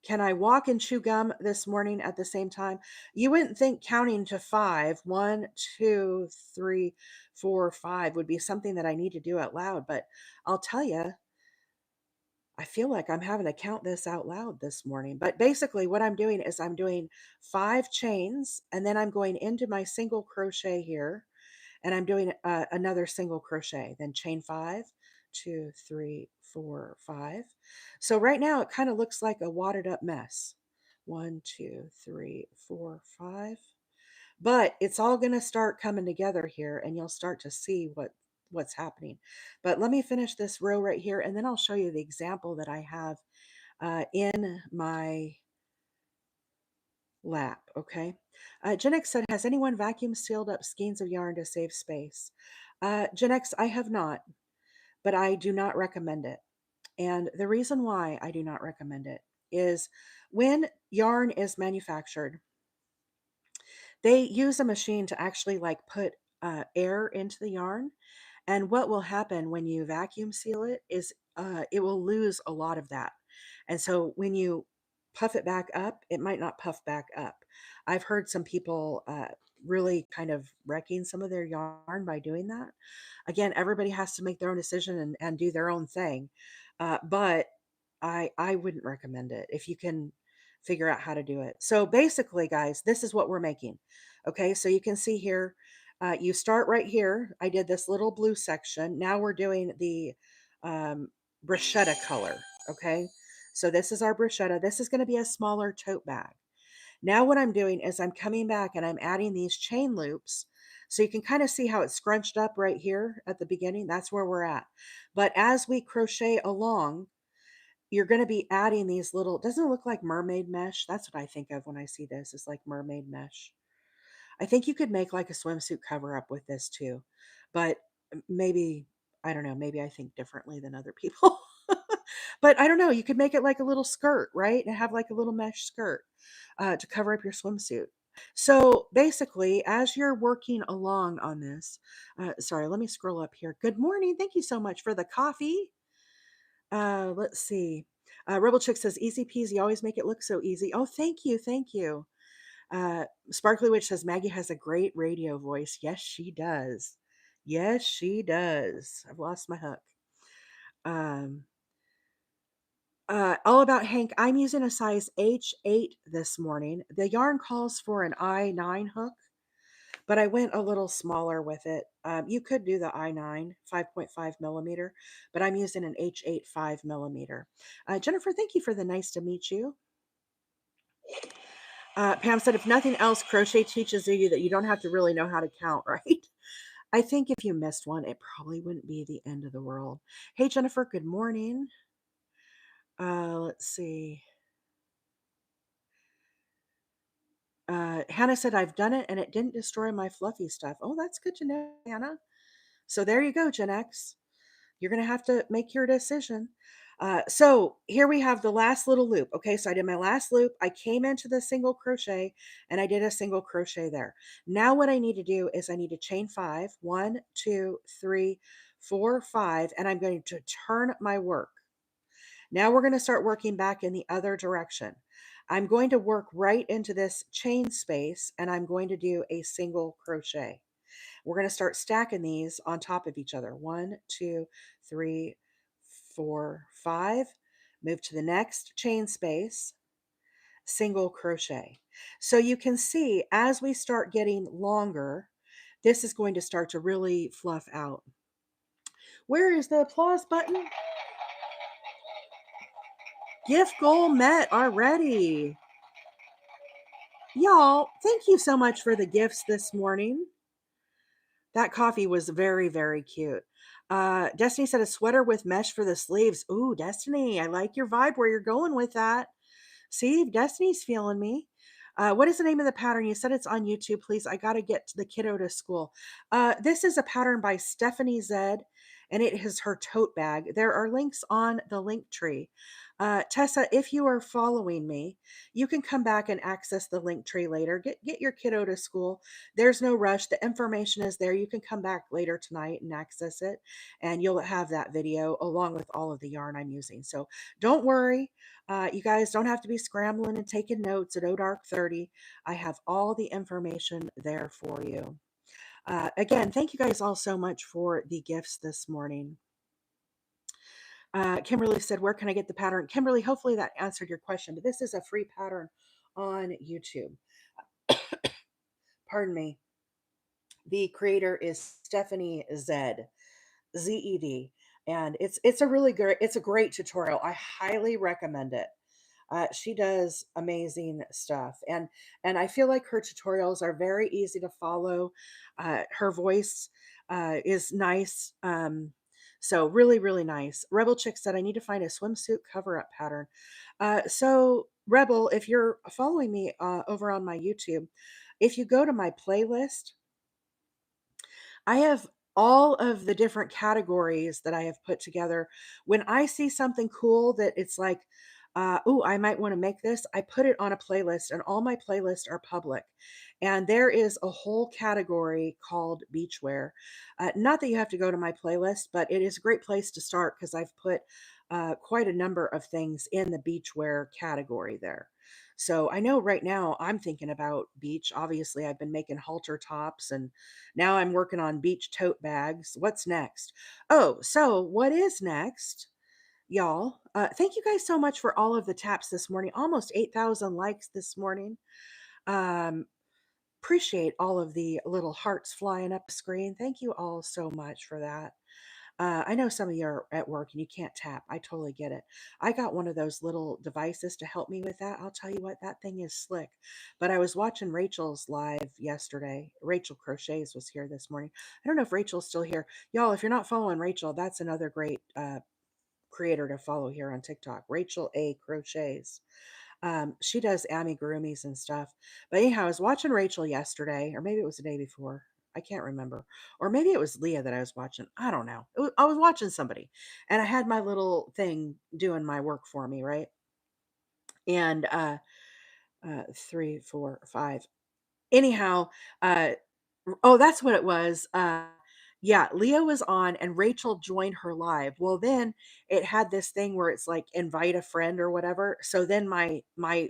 Can I walk and chew gum this morning at the same time? You wouldn't think counting to 5, 1, 2, 3, 4, 5 would be something that I need to do out loud. But I'll tell you, I feel like I'm having to count this out loud this morning. But basically, what I'm doing is I'm doing 5 chains, and then I'm going into my single crochet here, and I'm doing another single crochet, then chain 5, 2, 3, 4, 5. So right now, it kind of looks like a wadded up mess. 1, 2, 3, 4, 5. But it's all going to start coming together here, and you'll start to see what's happening. But let me finish this row right here, and then I'll show you the example that I have in my lap. Okay. Gen X said, has anyone vacuum sealed up skeins of yarn to save space? Gen X, I have not, but I do not recommend it. And the reason why I do not recommend it is when yarn is manufactured, they use a machine to actually like put air into the yarn. And what will happen when you vacuum seal it is it will lose a lot of that. And so when you puff it back up, it might not puff back up. I've heard some people really kind of wrecking some of their yarn by doing that. Again, everybody has to make their own decision and do their own thing. But I wouldn't recommend it if you can figure out how to do it. So basically, guys, this is what we're making. Okay, so you can see here, you start right here. I did this little blue section. Now we're doing the bruschetta color. Okay, so this is our bruschetta. This is going to be a smaller tote bag. Now what I'm doing is I'm coming back and I'm adding these chain loops. So you can kind of see how it's scrunched up right here at the beginning. That's where we're at. But as we crochet along, you're going to be adding these little, doesn't it look like mermaid mesh? That's what I think of when I see this. It's like mermaid mesh. I think you could make like a swimsuit cover up with this too. But maybe, I don't know, maybe I think differently than other people. But I don't know, you could make it like a little skirt, right? And have like a little mesh skirt to cover up your swimsuit. So basically, as you're working along on this, sorry, let me scroll up here. Good morning. Thank you so much for the coffee. Let's see. Rebel Chick says, easy peasy, always make it look so easy. Oh, thank you. Thank you. Sparkly Witch says, Maggie has a great radio voice. Yes, she does. Yes, she does. I've lost my hook. Um, all about Hank. I'm using a size H8 this morning. The yarn calls for an I9 hook, but I went a little smaller with it. You could do the I9 5.5 millimeter, but I'm using an H8 5 millimeter. Jennifer, thank you for the nice to meet you. Pam said, if nothing else, crochet teaches you that you don't have to really know how to count, right? I think if you missed one, it probably wouldn't be the end of the world. Hey, Jennifer, good morning. Let's see. Hannah said, I've done it and it didn't destroy my fluffy stuff. Oh, that's good to know, Hannah. So there you go, Gen X. You're going to have to make your decision. So here we have the last little loop. Okay, so I did my last loop. I came into the single crochet and I did a single crochet there. Now what I need to do is I need to chain 5. 1, 2, 3, 4, 5, and I'm going to turn my work. Now we're going to start working back in the other direction. I'm going to work right into this chain space and I'm going to do a single crochet. We're going to start stacking these on top of each other. 1, 2, 3, 4, 5. Move to the next chain space, single crochet. So you can see as we start getting longer, this is going to start to really fluff out. Where is the applause button? Gift goal met already. Y'all, thank you so much for the gifts this morning. That coffee was very, very cute. Destiny said a sweater with mesh for the sleeves. Ooh, Destiny, I like your vibe where you're going with that. See, Destiny's feeling me. What is the name of the pattern? You said it's on YouTube, please. I got to get the kiddo to school. This is a pattern by Stephanie Zed, and it is her tote bag. There are links on the link tree. Tessa, if you are following me, you can come back and access the link tree later. Get your kiddo to school. There's no rush. The information is there. You can come back later tonight and access it, and you'll have that video along with all of the yarn I'm using. So don't worry. You guys don't have to be scrambling and taking notes at Odark 30. I have all the information there for you. Again, thank you guys all so much for the gifts this morning. Kimberly said, where can I get the pattern? Kimberly, hopefully that answered your question, but this is a free pattern on YouTube. Pardon me. The creator is Stephanie Zed, Z-E-D. And it's a really great, it's a great tutorial. I highly recommend it. She does amazing stuff, and I feel like her tutorials are very easy to follow. Her voice is nice, so really, really nice. Rebel Chick said, "I need to find a swimsuit cover-up pattern." So Rebel, if you're following me over on my YouTube, if you go to my playlist, I have all of the different categories that I have put together. When I see something cool that it's like, oh, I might want to make this, I put it on a playlist, and all my playlists are public. And there is a whole category called beachwear. Not that you have to go to my playlist, but it is a great place to start because I've put quite a number of things in the beachwear category there. So I know right now I'm thinking about beach. Obviously, I've been making halter tops and now I'm working on beach tote bags. What's next? Oh, so what is next, y'all? Thank you guys so much for all of the taps this morning. Almost 8,000 likes this morning. Um, Appreciate all of the little hearts flying up the screen. Thank you all so much for that. I know some of you are at work and you can't tap. I totally get it. I got one of those little devices to help me with that. I'll tell you what, that thing is slick. But I was watching Rachel's live yesterday. Rachel Crochets was here this morning. I don't know if Rachel's still here. Y'all, if you're not following Rachel, that's another great creator to follow here on TikTok. Rachel A. Crochets. She does amigurumis and stuff. But anyhow, I was watching Rachel yesterday, or maybe it was the day before. I can't remember. Or maybe it was Leah that I was watching. I don't know. I was watching somebody, and I had my little thing doing my work for me, right? And 3, 4, 5. Anyhow, uh, oh, that's what it was. Yeah, Leah was on and Rachel joined her live. Well, then it had this thing where it's like invite a friend or whatever. So then my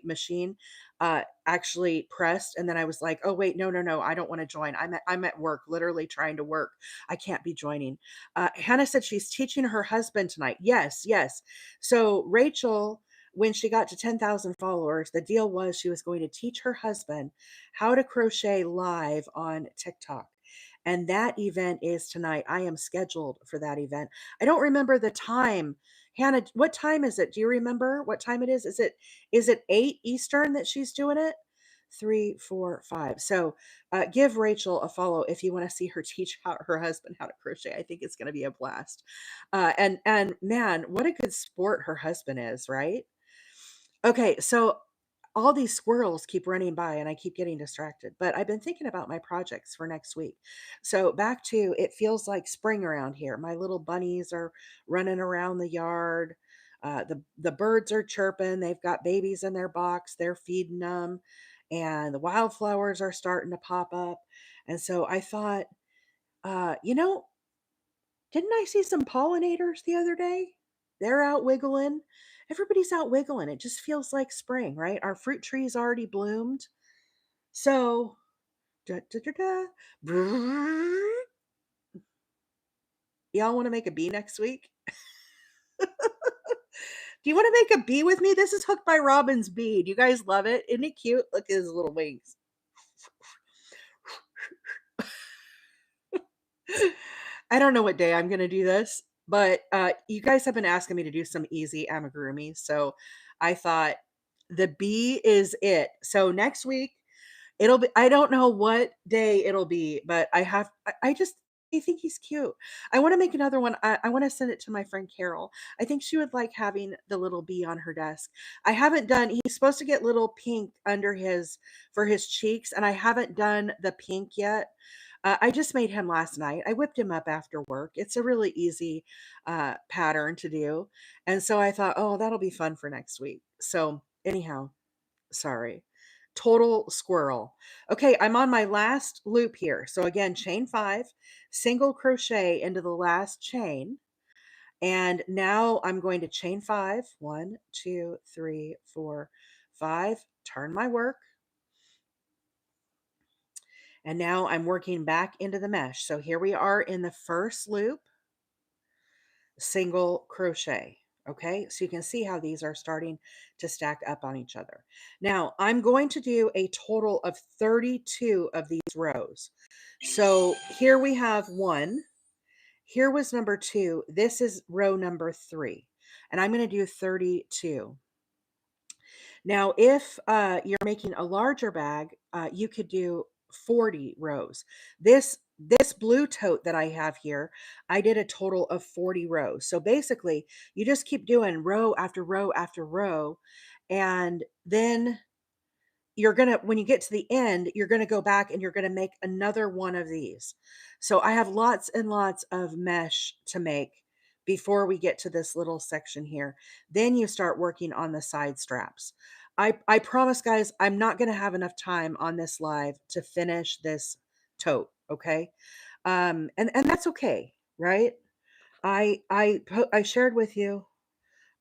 machine actually pressed and then I was like, "Oh wait, no, no, no. I don't want to join. I'm at work, literally trying to work. I can't be joining." Hannah said she's teaching her husband tonight. Yes, yes. So Rachel, when she got to 10,000 followers, the deal was she was going to teach her husband how to crochet live on TikTok. And that event is tonight. I am scheduled for that event. I don't remember the time. Hannah, what time is it? Do you remember what time it is? Is it 8 Eastern that she's doing it? 3, 4, 5. So give Rachel a follow if you want to see her teach her husband how to crochet. I think it's going to be a blast. And man, what a good sport her husband is, right? Okay, so all these squirrels keep running by and I keep getting distracted, but I've been thinking about my projects for next week. So back to it feels like spring around here. My little bunnies are running around the yard. The birds are chirping. They've got babies in their box. They're feeding them, and the wildflowers are starting to pop up. And so I thought, you know, didn't I see some pollinators the other day? They're out wiggling. Everybody's out wiggling. It just feels like spring, right? Our fruit trees already bloomed. So, da, da, da, da, brrr. Y'all want to make a bee next week? Do you want to make a bee with me? This is Hooked by Robin's bee. Do you guys love it? Isn't it cute? Look at his little wings. I don't know what day I'm going to do this, but you guys have been asking me to do some easy amigurumi. So I thought the bee is it. So next week, it'll be, I don't know what day it'll be, but I just, I think he's cute. I want to make another one. I want to send it to my friend Carol. I think she would like having the little bee on her desk. I haven't done, he's supposed to get little pink under for his cheeks, and I haven't done the pink yet. I just made him last night. I whipped him up after work. It's a really easy pattern to do. And so I thought, oh, that'll be fun for next week. So, anyhow, sorry. Total squirrel. Okay, I'm on my last loop here. So, again, chain 5, single crochet into the last chain. And now I'm going to chain 5. 1, 2, 3, 4, 5. Turn my work. And now I'm working back into the mesh. So here we are in the first loop, single crochet. Okay, so you can see how these are starting to stack up on each other. Now I'm going to do a total of 32 of these rows. So here we have 1. Here was number 2. This is row number 3. And I'm going to do 32. Now, if you're making a larger bag, you could do 40 rows. This blue tote that I have here, I did a total of 40 rows. So basically, you just keep doing row after row after row, and then you're gonna when you get to the end, you're gonna go back and you're gonna make another one of these. So I have lots and lots of mesh to make before we get to this little section here. Then you start working on the side straps. I promise, guys, I'm not gonna have enough time on this live to finish this tote. Okay, and that's okay, right? I shared with you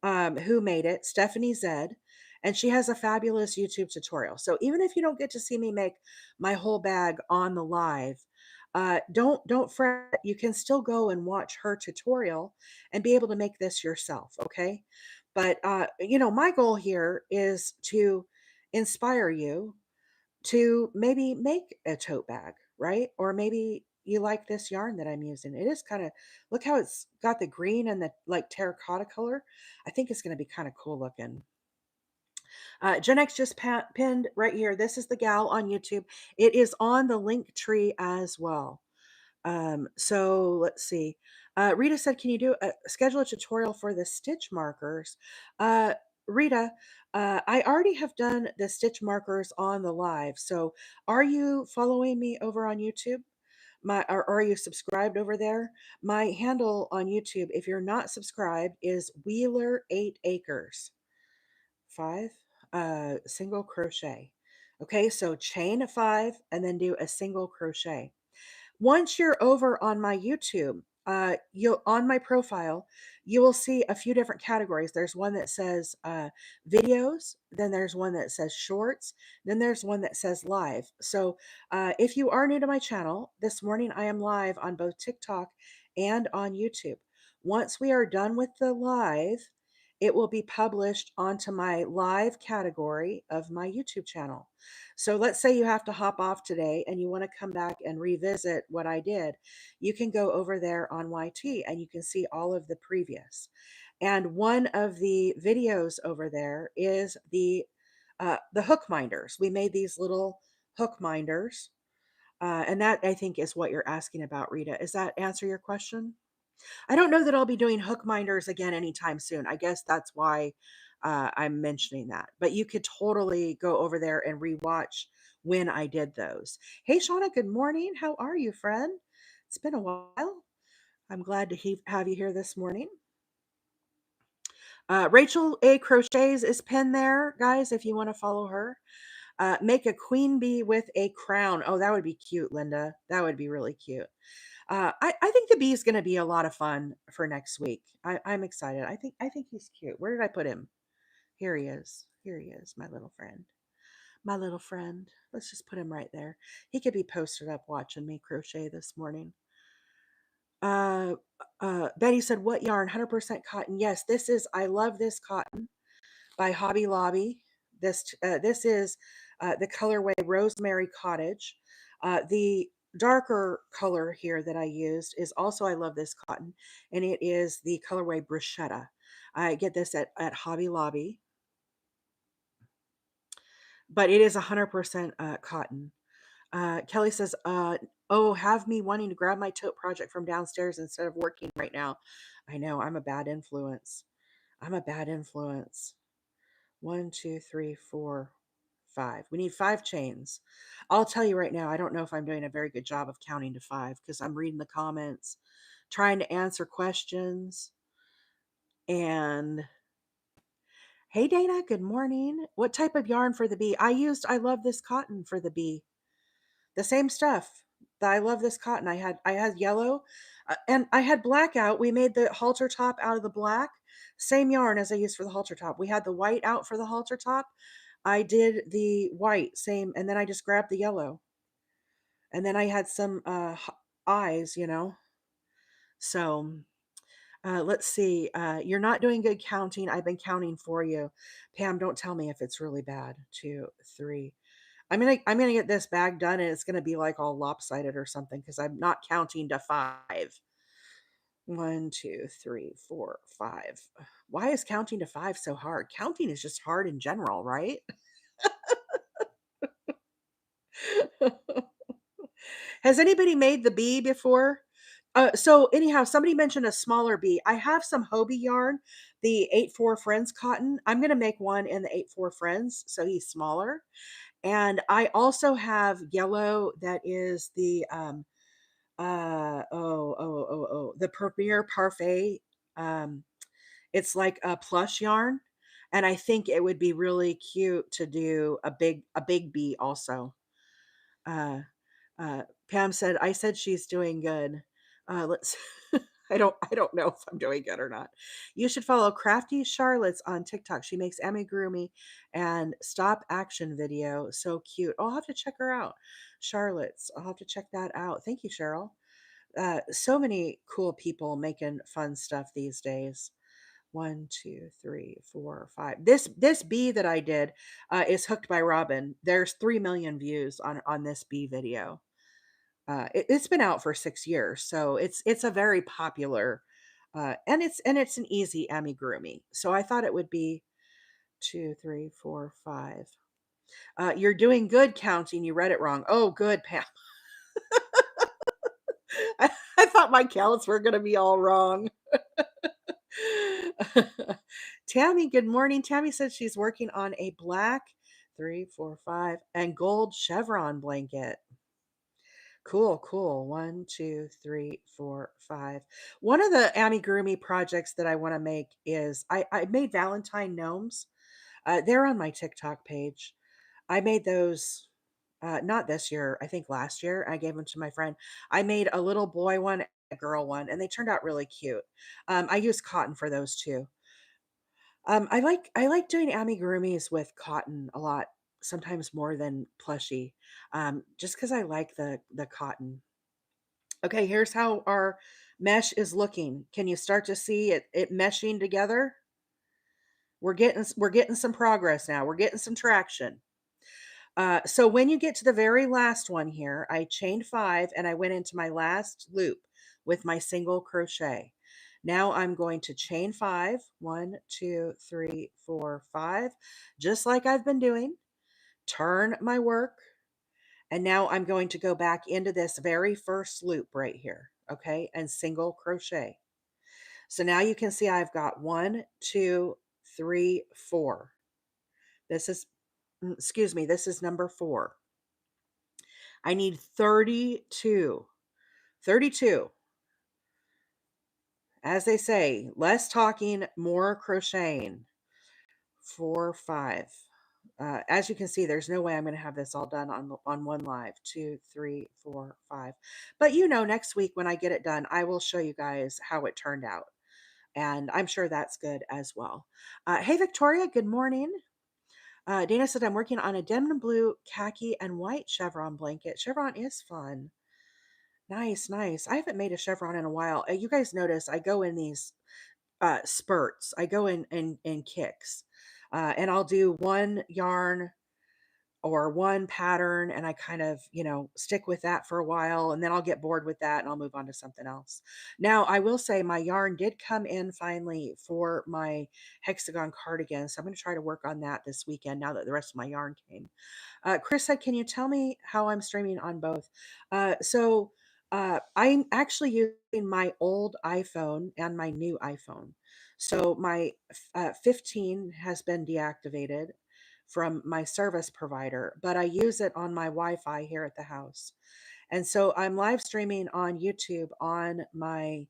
who made it, Stephanie Zed, and she has a fabulous YouTube tutorial. So even if you don't get to see me make my whole bag on the live, don't fret. You can still go and watch her tutorial and be able to make this yourself. Okay, but my goal here is to inspire you to maybe make a tote bag, right? Or maybe you like this yarn that I'm using. It is kind of, look how it's got the green and the like terracotta color. I think it's going to be kind of cool looking. Gen X just pinned right here. This is the gal on YouTube. It is on the link tree as well. So let's see. Rita said, can you schedule a tutorial for the stitch markers? Uh, Rita, I already have done the stitch markers on the live. So are you following me over on YouTube? Or are you subscribed over there? My handle on YouTube, if you're not subscribed, is Wheeler 8 Acres 5 single crochet. Okay, so chain 5 and then do a single crochet. Once you're over on my YouTube, you'll on my profile, you will see a few different categories. There's one that says videos, then there's one that says shorts, then there's one that says live. So if you are new to my channel, this morning I am live on both TikTok and on YouTube. Once we are done with the live, it will be published onto my live category of my YouTube channel. So let's say you have to hop off today and you want to come back and revisit what I did. You can go over there on YT and you can see all of the previous. And one of the videos over there is the hook minders. We made these little hook minders. And that I think is what you're asking about, Rita. Does that answer your question? I don't know that I'll be doing hook minders again anytime soon. I guess that's why I'm mentioning that. But you could totally go over there and rewatch when I did those. Hey, Shauna, good morning. How are you, friend? It's been a while. I'm glad to have you here this morning. Rachel A. Crochets is pinned there, guys, if you want to follow her. Make a queen bee with a crown. Oh, that would be cute, Linda. That would be really cute. I think the bee is going to be a lot of fun for next week. I'm excited. I think he's cute. Where did I put him? Here he is. Here he is, my little friend. My little friend. Let's just put him right there. He could be posted up watching me crochet this morning. Uh, Betty said, "What yarn? 100% cotton." Yes, this is. I love this cotton by Hobby Lobby. This is the colorway Rosemary Cottage. The darker color here that I used is also I love this cotton, and it is the colorway Bruschetta. I get this at Hobby Lobby, but it is 100% cotton. Kelly says, "Oh, have me wanting to grab my tote project from downstairs instead of working right now." I know I'm a bad influence. I'm a bad influence. 1, 2, 3, 4, 5. We need 5 chains. I'll tell you right now, I don't know if I'm doing a very good job of counting to 5 because I'm reading the comments, trying to answer questions. And hey, Dana, good morning. What type of yarn for the bee? I love this cotton for the bee. The same stuff. I love this cotton. I had yellow and I had black out. We made the halter top out of the black. Same yarn as I used for the halter top. We had the white out for the halter top. I did the white, same, and then I just grabbed the yellow. And then I had some eyes, you know. So let's see. You're not doing good counting. I've been counting for you. Pam, don't tell me if it's really bad. 2, 3. I'm gonna get this bag done and it's gonna be like all lopsided or something because I'm not counting to 5. 1, 2, 3, 4, 5. Why is counting to 5 so hard? Counting is just hard in general, right? Has anybody made the bee before? So anyhow, somebody mentioned a smaller bee. I have some Hobie yarn, the 8-4 Friends cotton. I'm gonna make one in the 8-4 Friends, so he's smaller. And I also have yellow that is the the Premier Parfait. Um, it's like a plush yarn, and I think it would be really cute to do a big bee also. Uh, Pam said, "I said she's doing good." Let's. I don't know if I'm doing good or not. You should follow Crafty Charlotte's on TikTok. She makes amigurumi and stop action video. So cute. I'll have to check her out. Charlotte's. I'll have to check that out. Thank you, Cheryl. So many cool people making fun stuff these days. 1, 2, 3, 4, 5. This bee that I did is hooked by Robin. There's 3 million views on this bee video. It's been out for 6 years, so it's a very popular, and it's an easy amigurumi. So I thought it would be 2, 3, 4, 5. You're doing good counting. You read it wrong. Oh, good, Pam. I thought my counts were going to be all wrong. Tammy, good morning. Tammy said she's working on a black 3, 4, 5 and gold chevron blanket. Cool, cool. 1, 2, 3, 4, 5. One of the amigurumi projects that I want to make is I made Valentine gnomes. They're on my TikTok page. I made those. Not this year. I think last year I gave them to my friend. I made a little boy one, a girl one, and they turned out really cute. I use cotton for those too. I like doing amigurumis with cotton a lot, sometimes more than plushie, just because I like the cotton. Okay, here's how our mesh is looking. Can you start to see it meshing together? We're getting some progress now. We're getting some traction. So when you get to the very last one here, I chained 5 and I went into my last loop with my single crochet. Now I'm going to chain 5, 1, 2, 3, 4, 5, just like I've been doing. Turn my work, and now I'm going to go back into this very first loop right here, okay, and single crochet. So now you can see I've got 1, 2, 3, 4. This is, excuse me, this is number 4. I need 32. 32. As they say, less talking, more crocheting. 4, 5. As you can see, there's no way I'm going to have this all done on one live. 2, 3, 4, 5. But next week when I get it done, I will show you guys how it turned out. And I'm sure that's good as well. Hey, Victoria, good morning. Dana said, I'm working on a denim blue, khaki, and white chevron blanket. Chevron is fun. Nice, nice. I haven't made a chevron in a while. You guys notice I go in these spurts. I go in kicks. And I'll do one yarn or one pattern and I kind of, stick with that for a while and then I'll get bored with that and I'll move on to something else. Now, I will say my yarn did come in finally for my hexagon cardigan. So I'm going to try to work on that this weekend now that the rest of my yarn came. Chris said, can you tell me how I'm streaming on both? I'm actually using my old iPhone and my new iPhone. So my 15 has been deactivated from my service provider, but I use it on my Wi-Fi here at the house. And so I'm live streaming on YouTube on my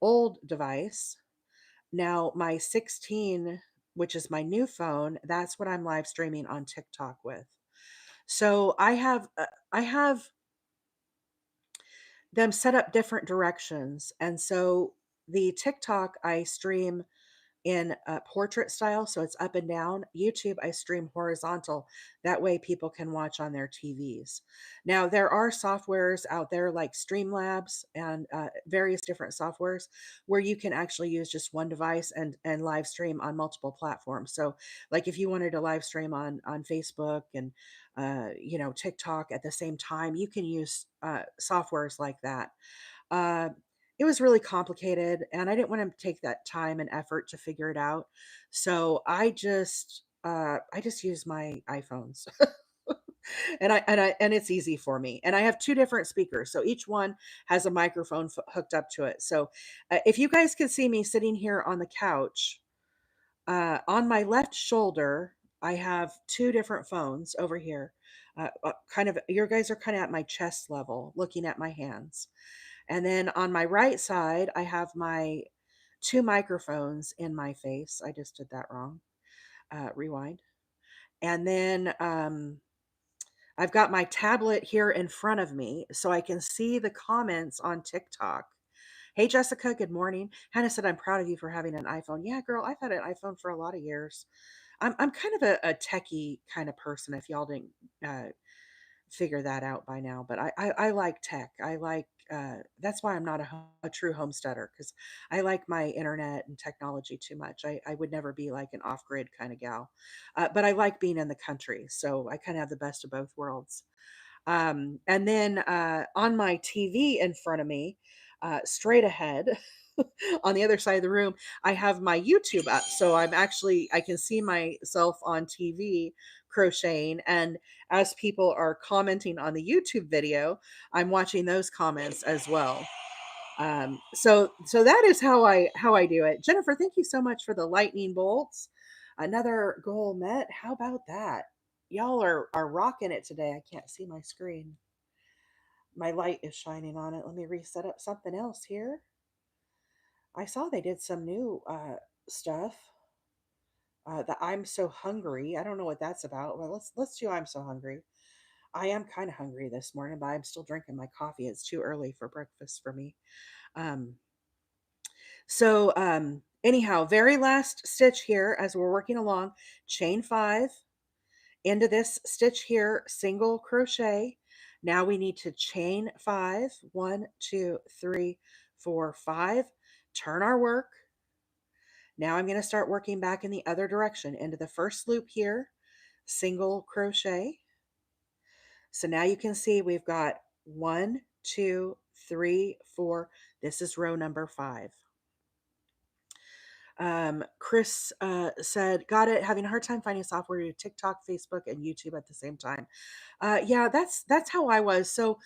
old device. Now my 16, which is my new phone, that's what I'm live streaming on TikTok with. So I have them set up different directions. And so the TikTok I stream in portrait style, so it's up and down. YouTube, I stream horizontal. That way people can watch on their TVs. Now, there are softwares out there like Streamlabs and various different softwares where you can actually use just one device and live stream on multiple platforms. So, like if you wanted to live stream on Facebook and TikTok at the same time, you can use softwares like that. Uh, it was really complicated and I didn't want to take that time and effort to figure it out. So I just use my iPhones. And it's easy for me. And I have two different speakers. So each one has a microphone hooked up to it. So if you guys can see me sitting here on the couch, on my left shoulder, I have two different phones over here. Kind of, your guys are kind of at my chest level, looking at my hands. And then on my right side, I have my two microphones in my face. I just did that wrong. Rewind. And then I've got my tablet here in front of me so I can see the comments on TikTok. Hey, Jessica, good morning. Hannah said, I'm proud of you for having an iPhone. Yeah, girl, I've had an iPhone for a lot of years. I'm kind of a techie kind of person, if y'all didn't figure that out by now. But I like tech. I like that's why I'm not a true homesteader, because I like my internet and technology too much. I would never be like an off grid kind of gal, but I like being in the country, so I kind of have the best of both worlds. And then on my TV in front of me, straight ahead, on the other side of the room, I have my YouTube up. So I can see myself on TV crocheting. And as people are commenting on the YouTube video, I'm watching those comments as well. So that is how I do it. Jennifer, thank you so much for the lightning bolts. Another goal met. How about that? Y'all are rocking it today. I can't see my screen. My light is shining on it. Let me reset up something else here. I saw they did some new stuff. The I'm so hungry. I don't know what that's about. Well, let's do I'm so hungry. I am kind of hungry this morning, but I'm still drinking my coffee. It's too early for breakfast for me. Um, anyhow, very last stitch here as we're working along, chain 5 into this stitch here, single crochet. Now we need to chain 5, 1, 2, 3, 4, 5, turn our work. Now I'm going to start working back in the other direction into the first loop here, single crochet. So now you can see we've got 1, 2, 3, 4. This is row number 5. Chris said, got it. Having a hard time finding software to TikTok, Facebook, and YouTube at the same time. Yeah, that's how I was. So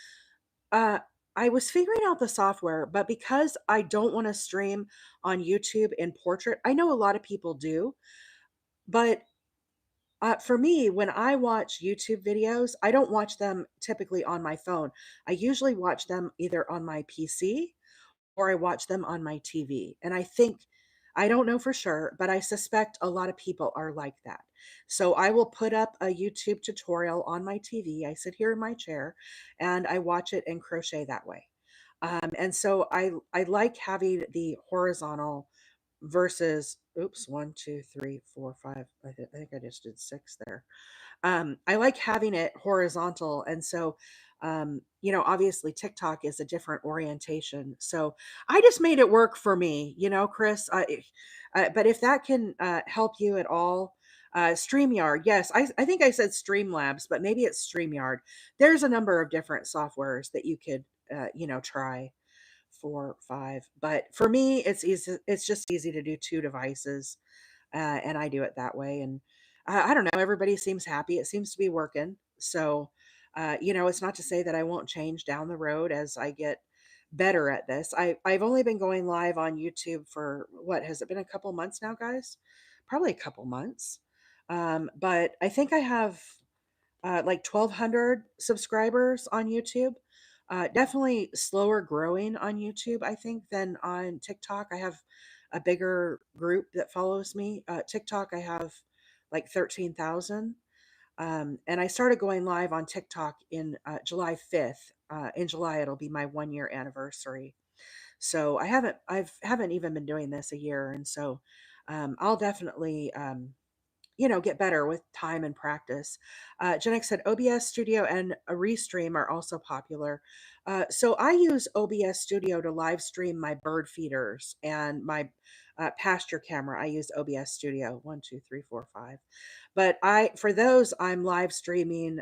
uh, I was figuring out the software, but because I don't want to stream on YouTube in portrait, I know a lot of people do, but for me, when I watch YouTube videos, I don't watch them typically on my phone. I usually watch them either on my PC or I watch them on my TV. And I think, I don't know for sure, but I suspect a lot of people are like that. So I will put up a YouTube tutorial on my TV. I sit here in my chair and I watch it and crochet that way. And so I like having the horizontal versus, oops, 1, 2, 3, 4, 5. I think I just did 6 there. I like having it horizontal. And so, obviously TikTok is a different orientation. So I just made it work for me, Chris. But if that can help you at all, StreamYard, yes, I think I said Streamlabs, but maybe it's StreamYard. There's a number of different softwares that you could, try. 4, 5. But for me, it's easy. It's just easy to do 2 devices, and I do it that way. And I don't know. Everybody seems happy. It seems to be working. So, it's not to say that I won't change down the road as I get better at this. I've only been going live on YouTube for what has it been, a couple months now, guys? Probably a couple months. But I think I have like 1,200 subscribers on YouTube. Definitely slower growing on YouTube, I think, than on TikTok. I have a bigger group that follows me. TikTok, I have like 13,000. And I started going live on TikTok in July 5th. In July, it'll be my 1 year anniversary. So I haven't even been doing this a year. And so I'll definitely get better with time and practice. Jenik said OBS Studio and a Restream are also popular. So I use OBS Studio to live stream my bird feeders and my pasture camera. I use OBS Studio 1, 2, 3, 4, 5. But for those I'm live streaming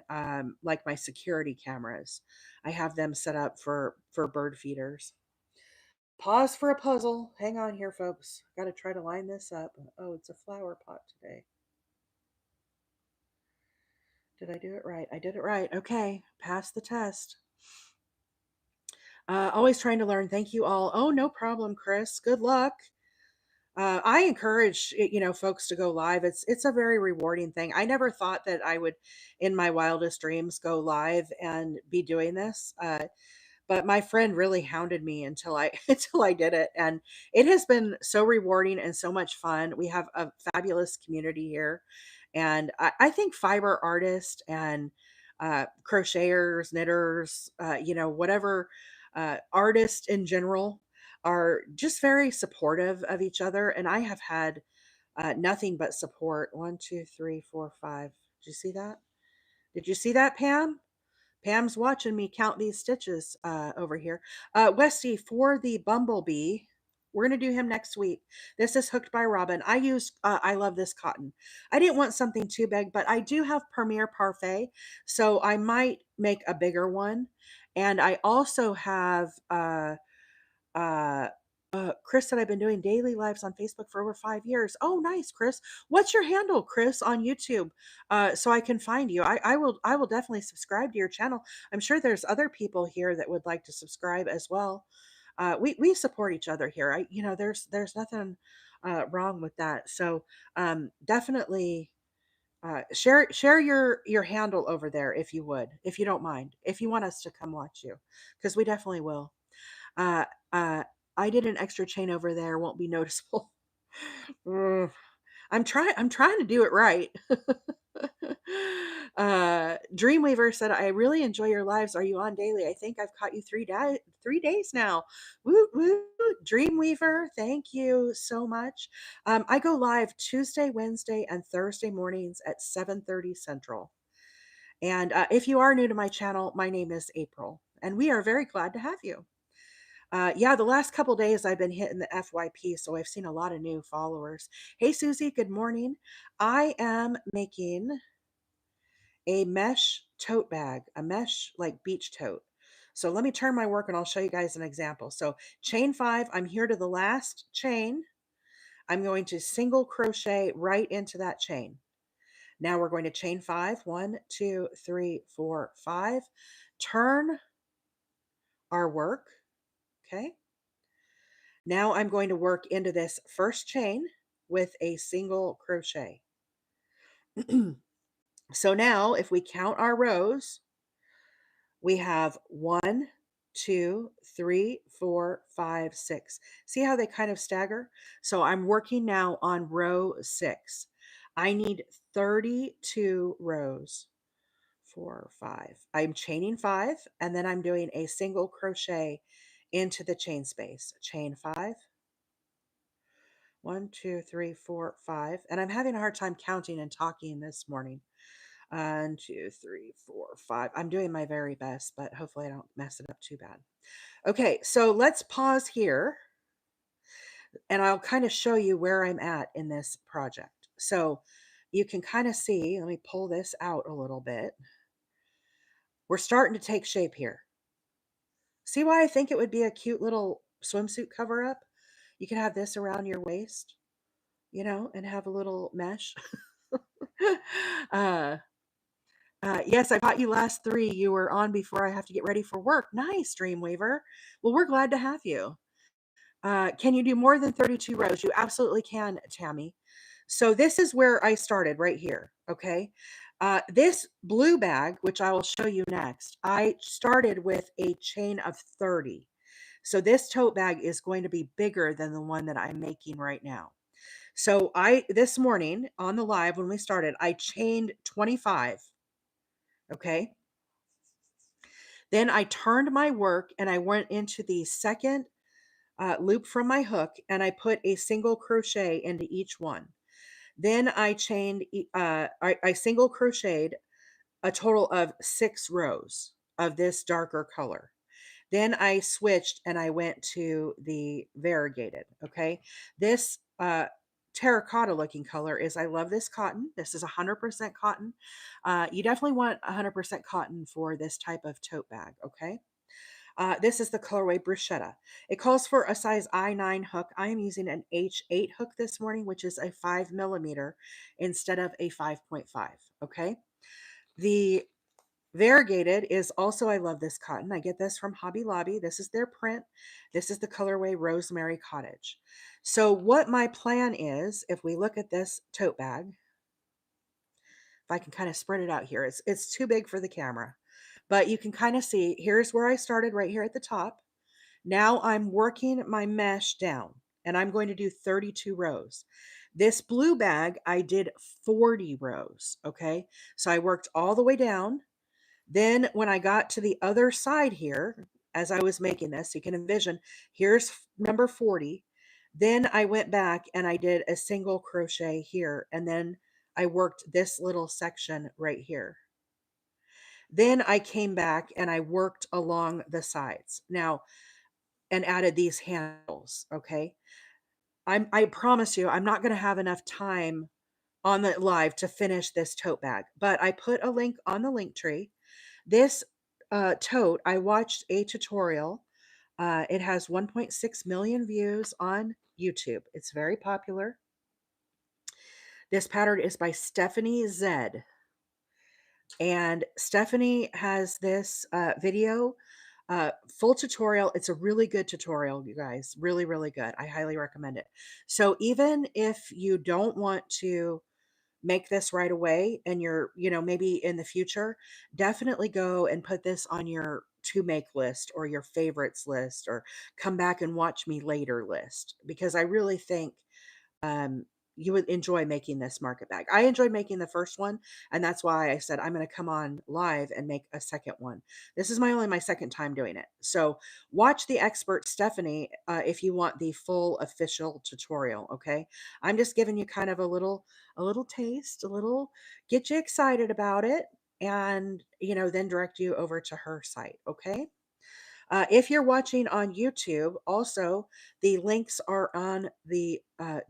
like my security cameras. I have them set up for bird feeders. Pause for a puzzle. Hang on here, folks. Got to try to line this up. Oh, it's a flower pot today. Did I do it right? I did it right. Okay, pass the test. Always trying to learn. Thank you all. Oh, no problem, Chris. Good luck. I encourage folks to go live. It's a very rewarding thing. I never thought that I would, in my wildest dreams, go live and be doing this. But my friend really hounded me until I until I did it, and it has been so rewarding and so much fun. We have a fabulous community here, and I think fiber artists and crocheters, knitters, whatever artists in general are just very supportive of each other, and I have had nothing but support. 1, 2, 3, 4, 5. Did you see that? Did you see that, Pam? Pam's watching me count these stitches over here. Westy, for the bumblebee, we're going to do him next week. This is Hooked by Robin. I love this cotton. I didn't want something too big, but I do have Premier Parfait, so I might make a bigger one. And I also have uh, Chris said I've been doing daily lives on Facebook for over 5 years. Oh, nice, Chris. What's your handle, Chris, on YouTube? So I can find you. I will definitely subscribe to your channel. I'm sure there's other people here that would like to subscribe as well. We support each other here. There's nothing wrong with that. So definitely share your handle over there if you would, if you don't mind, if you want us to come watch you, because we definitely will. Uh, uh, I did an extra chain over there. Won't be noticeable. Mm, I'm trying to do it right. Dreamweaver said, I really enjoy your lives. Are you on daily? I think I've caught you 3 days now. Woo, woo. Dreamweaver, thank you so much. I go live Tuesday, Wednesday, and Thursday mornings at 7:30 Central. And if you are new to my channel, my name is April, and we are very glad to have you. Yeah, the last couple days I've been hitting the FYP, so I've seen a lot of new followers. Hey, Susie, good morning. I am making a mesh tote bag, a mesh like beach tote. So let me turn my work and I'll show you guys an example. So chain 5, I'm here to the last chain. I'm going to single crochet right into that chain. Now we're going to chain 5, 1, 2, 3, 4, 5. Turn our work, okay? Now I'm going to work into this first chain with a single crochet. So now if we count our rows, we have 1, 2, 3, 4, 5, 6. See how they kind of stagger? So I'm working now on row 6. I need 32 rows. 4, 5. I'm chaining 5, and then I'm doing a single crochet into the chain space. Chain 5. 1, 2, 3, 4, 5. And I'm having a hard time counting and talking this morning. 1, 2, 3, 4, 5. I'm doing my very best, but hopefully I don't mess it up too bad. Okay, so let's pause here and I'll kind of show you where I'm at in this project. So you can kind of see, let me pull this out a little bit. We're starting to take shape here. See why I think it would be a cute little swimsuit cover up? You can have this around your waist, you know, and have a little mesh. uh, yes, I caught you last 3. You were on before I have to get ready for work. Nice, Dreamweaver. Well, we're glad to have you. Can you do more than 32 rows? You absolutely can, Tammy. So this is where I started right here. Okay. This blue bag, which I will show you next, I started with a chain of 30. So this tote bag is going to be bigger than the one that I'm making right now. So this morning on the live, when we started, I chained 25. Okay. Then I turned my work and I went into the second loop from my hook and I put a single crochet into each one. Then I I single crocheted a total of 6 rows of this darker color. Then I switched and I went to the variegated. Okay. This terracotta looking color is, I love this cotton. This is 100% cotton. You definitely want 100% cotton for this type of tote bag. Okay. This is the colorway Bruschetta. It calls for a size I9 hook. I am using an H8 hook this morning, which is a 5mm instead of a 5.5. Okay. The variegated is also, I love this cotton. I get this from Hobby Lobby. This is their print. This is the colorway Rosemary Cottage. So what my plan is, if we look at this tote bag, if I can kind of spread it out here, it's too big for the camera, but you can kind of see, here's where I started right here at the top. Now I'm working my mesh down and I'm going to do 32 rows. This blue bag, I did 40 rows. Okay. So I worked all the way down. Then when I got to the other side here, as I was making this, you can envision, here's number 40. Then I went back and I did a single crochet here. And then I worked this little section right here. Then I came back and I worked along the sides now and added these handles. Okay. I promise you, I'm not going to have enough time on the live to finish this tote bag, but I put a link on the link tree. This tote, I watched a tutorial. It has 1.6 million views on YouTube. It's very popular. This pattern is by Stephanie Zed. And Stephanie has this video, full tutorial. It's a really good tutorial, you guys. Really, really good. I highly recommend it. So even if you don't want to make this right away and you're, maybe in the future, definitely go and put this on your to make list or your favorites list or come back and watch me later list, because I really think, um, you would enjoy making this market bag. I enjoyed making the first one, and that's why I said I'm going to come on live and make a second one. This is my second time doing it. So watch the expert Stephanie if you want the full official tutorial, okay? I'm just giving you kind of a little taste, a little get you excited about it, and then direct you over to her site, okay? If you're watching on YouTube, also the links are on the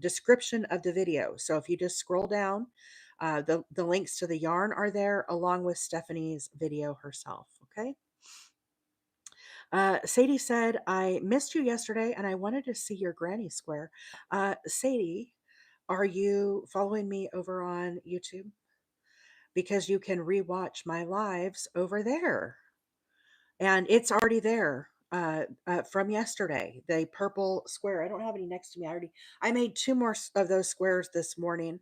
description of the video. So if you just scroll down, the links to the yarn are there along with Stephanie's video herself. Okay. Sadie said, I missed you yesterday and I wanted to see your granny square. Sadie, are you following me over on YouTube? Because you can rewatch my lives over there. And it's already there from yesterday. The purple square. I don't have any next to me. I made two more of those squares this morning,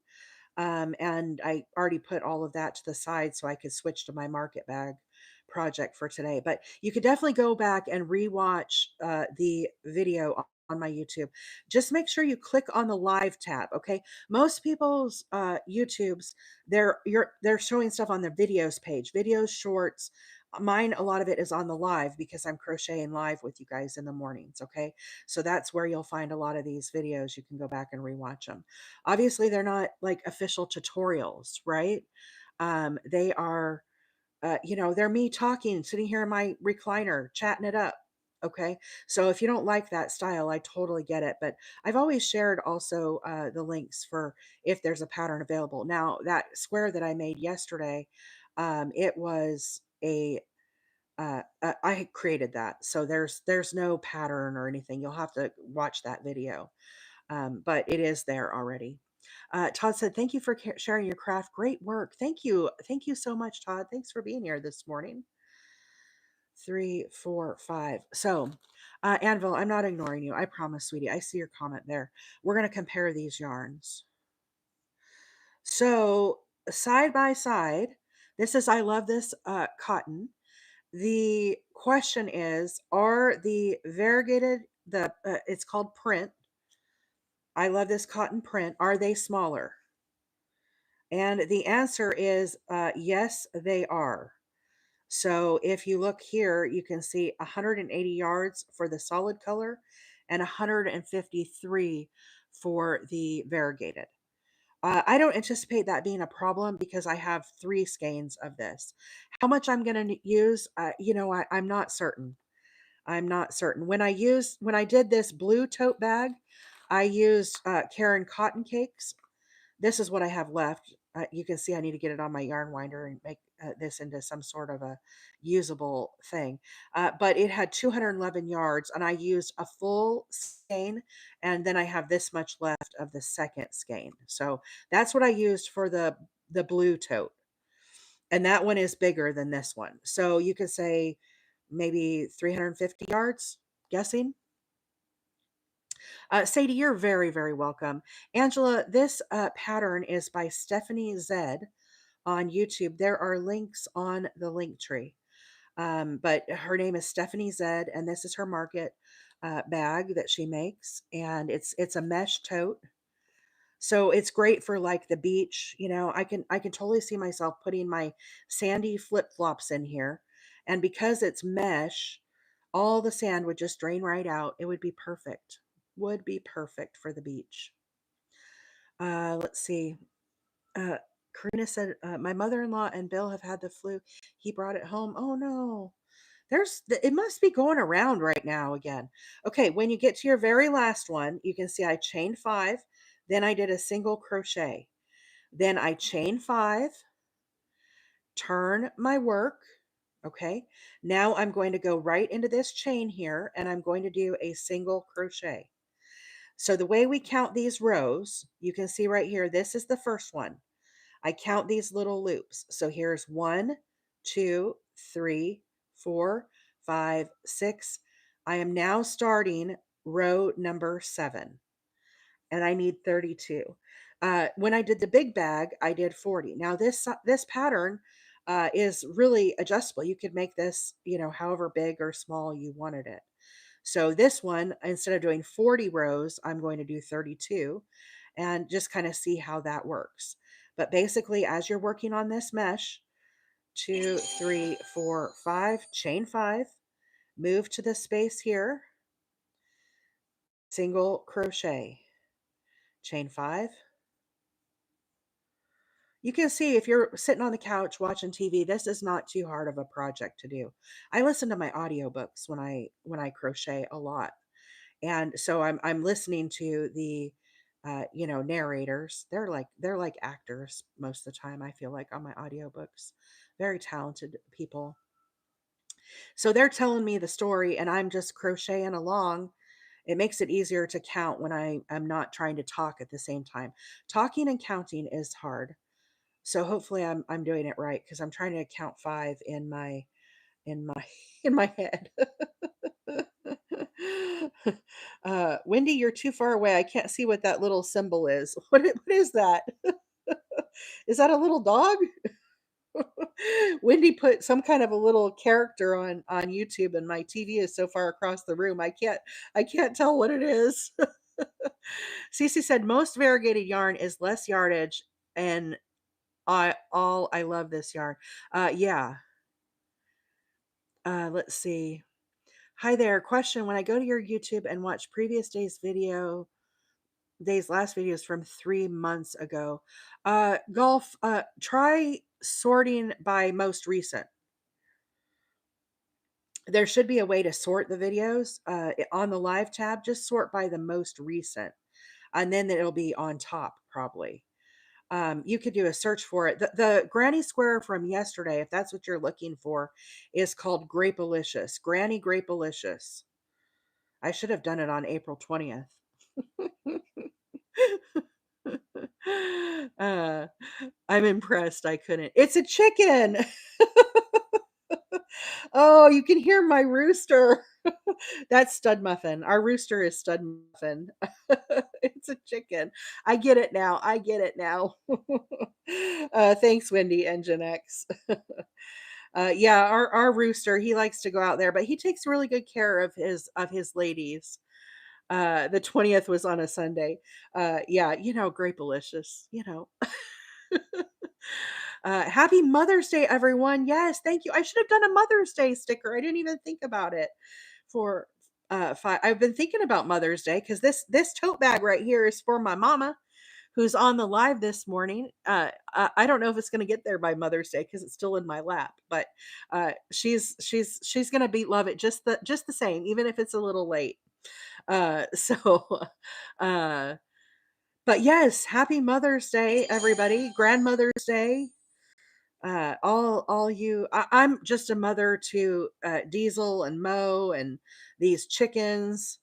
and I already put all of that to the side so I could switch to my market bag project for today. But you could definitely go back and rewatch the video on my YouTube. Just make sure you click on the live tab. Okay, most people's YouTubes they're showing stuff on their videos page, videos, shorts. Mine, a lot of it is on the live because I'm crocheting live with you guys in the mornings. Okay, so that's where you'll find a lot of these videos. You can go back and rewatch them. Obviously, they're not like official tutorials, right? They are, they're me talking, sitting here in my recliner, chatting it up. Okay. So if you don't like that style, I totally get it. But I've always shared also the links for if there's a pattern available. Now, that square that I made yesterday, it was I created that. So there's no pattern or anything. You'll have to watch that video. But it is there already. Todd said, "Thank you for sharing your craft. Great work. Thank you so much, Todd. Thanks for being here this morning." 3, 4, 5. So, Anvil, I'm not ignoring you. I promise, sweetie. I see your comment there. We're going to compare these yarns. So, side by side, I love this cotton. The question is, are the variegated, it's called print. I love this cotton print. Are they smaller? And the answer is yes, they are. So if you look here, you can see 180 yards for the solid color and 153 for the variegated. I don't anticipate that being a problem because I have 3 skeins of this. How much I'm going to use, I'm not certain. I'm not certain. When I did this blue tote bag, I used Caron cotton cakes. This is what I have left. You can see I need to get it on my yarn winder and make this into some sort of a usable thing. But it had 211 yards, and I used a full skein, and then I have this much left of the second skein. So that's what I used for the blue tote, and that one is bigger than this one. So you could say maybe 350 yards, guessing. Sadie, you're very, very welcome. Angela, this pattern is by Stephanie Zed on YouTube. There are links on the link tree. But her name is Stephanie Zed, and this is her market bag that she makes. And it's a mesh tote. So it's great for like the beach. I can totally see myself putting my sandy flip-flops in here. And because it's mesh, all the sand would just drain right out. It would be perfect. Would be perfect for the beach. Let's see. Uh, Karina said, my mother-in-law and Bill have had the flu. He brought it home. Oh no. It must be going around right now again. Okay, when you get to your very last one, you can see I chained 5, then I did a single crochet. Then I chain 5, turn my work. Okay, now I'm going to go right into this chain here and I'm going to do a single crochet. So the way we count these rows, you can see right here, this is the first one. I count these little loops. So here's 1, 2, 3, 4, 5, 6. I am now starting row number 7 and I need 32. When I did the big bag, I did 40. Now this pattern is really adjustable. You could make this, however big or small you wanted it. So this one, instead of doing 40 rows, I'm going to do 32 and just kind of see how that works. But basically, as you're working on this mesh, 2, 3, 4, 5, chain 5, move to the space here, single crochet, chain 5. You can see if you're sitting on the couch watching TV, this is not too hard of a project to do. I listen to my audiobooks when I crochet a lot. And so I'm listening to the narrators. They're like actors most of the time, I feel like, on my audiobooks. Very talented people. So they're telling me the story and I'm just crocheting along. It makes it easier to count when I'm not trying to talk at the same time. Talking and counting is hard. So hopefully I'm doing it right because I'm trying to count 5 in my in my head. Wendy, you're too far away. I can't see what that little symbol is. What is that? Is that a little dog? Wendy put some kind of a little character on YouTube, and my TV is so far across the room. I can't tell what it is. Cece said most variegated yarn is less yardage, and I love this yarn. Yeah. Let's see. Hi there. Question: when I go to your YouTube and watch previous days last videos from 3 months ago, golf, try sorting by most recent. There should be a way to sort the videos on the live tab. Just sort by the most recent, and then it'll be on top probably. You could do a search for it. The Granny Square from yesterday, if that's what you're looking for, is called Grapalicious. Granny Grapalicious. I should have done it on April 20th. uh, I'm impressed I couldn't. It's a chicken. Oh, you can hear my rooster. That's Stud Muffin. Our rooster is Stud Muffin. It's a chicken. I get it now. I get it now. Thanks, Wendy and Gen X. Yeah, our rooster, he likes to go out there, but he takes really good care of his ladies. The 20th was on a Sunday. Yeah, Grapalicious, Happy Mother's Day, everyone. Yes, thank you. I should have done a Mother's Day sticker. I didn't even think about it for I've been thinking about Mother's Day because this tote bag right here is for my mama who's on the live this morning. I don't know if it's going to get there by Mother's Day because it's still in my lap, but she's going to love it just the same, even if it's a little late. So, uh, but yes, happy Mother's Day, everybody. Grandmother's Day. All you, I'm just a mother to Diesel and Mo and these chickens.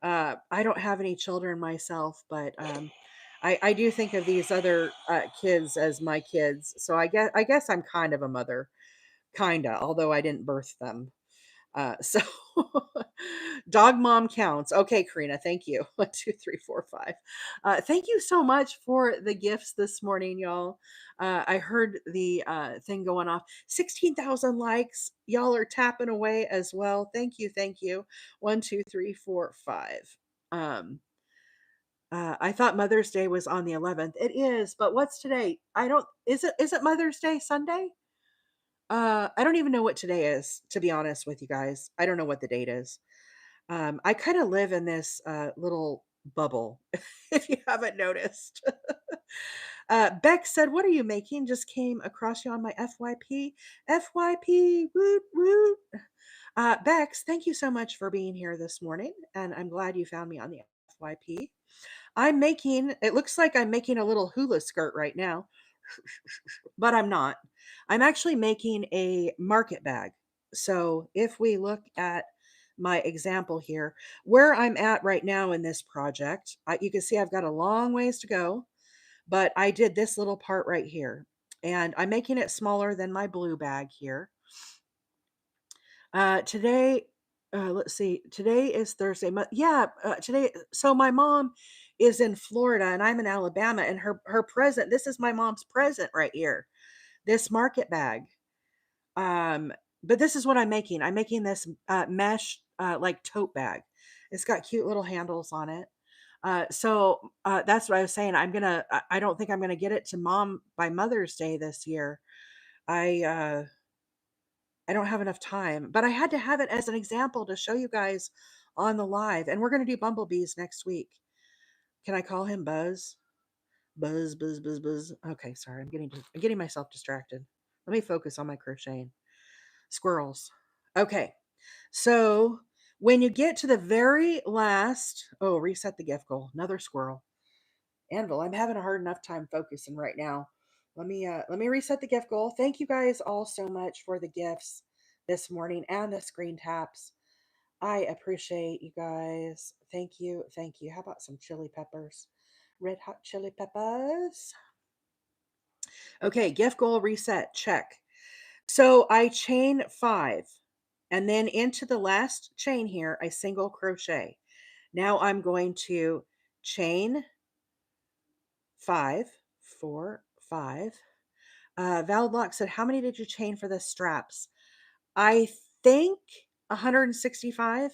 I don't have any children myself, but I do think of these other kids as my kids. So I guess I'm kind of a mother, kinda, although I didn't birth them. So dog mom counts. Okay, Karina, thank you. 1, 2, 3, 4, 5. Thank you so much for the gifts this morning, y'all. I heard the thing going off. 16,000 likes. Y'all are tapping away as well. Thank you. Thank you. 1, 2, 3, 4, 5. I thought Mother's Day was on the 11th. It is, but what's today? I don't, is it Mother's Day Sunday? I don't even know what today is, to be honest with you guys. I don't know what the date is. I kind of live in this little bubble, if you haven't noticed. Beck said, "What are you making? Just came across you on my FYP. FYP, woot woot." Bex, thank you so much for being here this morning, and I'm glad you found me on the FYP. It looks like I'm making a little hula skirt right now, but I'm not. I'm actually making a market bag. So if we look at my example here, where I'm at right now in this project, you can see I've got a long ways to go, but I did this little part right here. And I'm making it smaller than my blue bag here. Today, let's see, today is Thursday. Yeah, today. So my mom is in Florida and I'm in Alabama, and her present, this is my mom's present right here, this market bag. But this is what I'm making. I'm making this mesh like tote bag. It's got cute little handles on it. So that's what I was saying. I don't think I'm gonna get it to mom by Mother's Day this year. I uh I don't have enough time, but I had to have it as an example to show you guys on the live. And we're gonna do bumblebees next week. Can I call him Buzz? Buzz, buzz, buzz, buzz. Okay, sorry, I'm getting myself distracted. Let me focus on my crocheting. Squirrels. Okay, so when you get to the very last, oh, reset the gift goal. Another squirrel. Anvil, I'm having a hard enough time focusing right now. Let me reset the gift goal. Thank you guys all so much for the gifts this morning and the screen taps. I appreciate you guys. Thank you. Thank you. How about some chili peppers? Red hot chili peppers. Okay, gift goal reset. Check. So I chain 5 and then into the last chain here, I single crochet. Now I'm going to chain 5, 4, 5. Valid Lock said, how many did you chain for the straps? I think 165,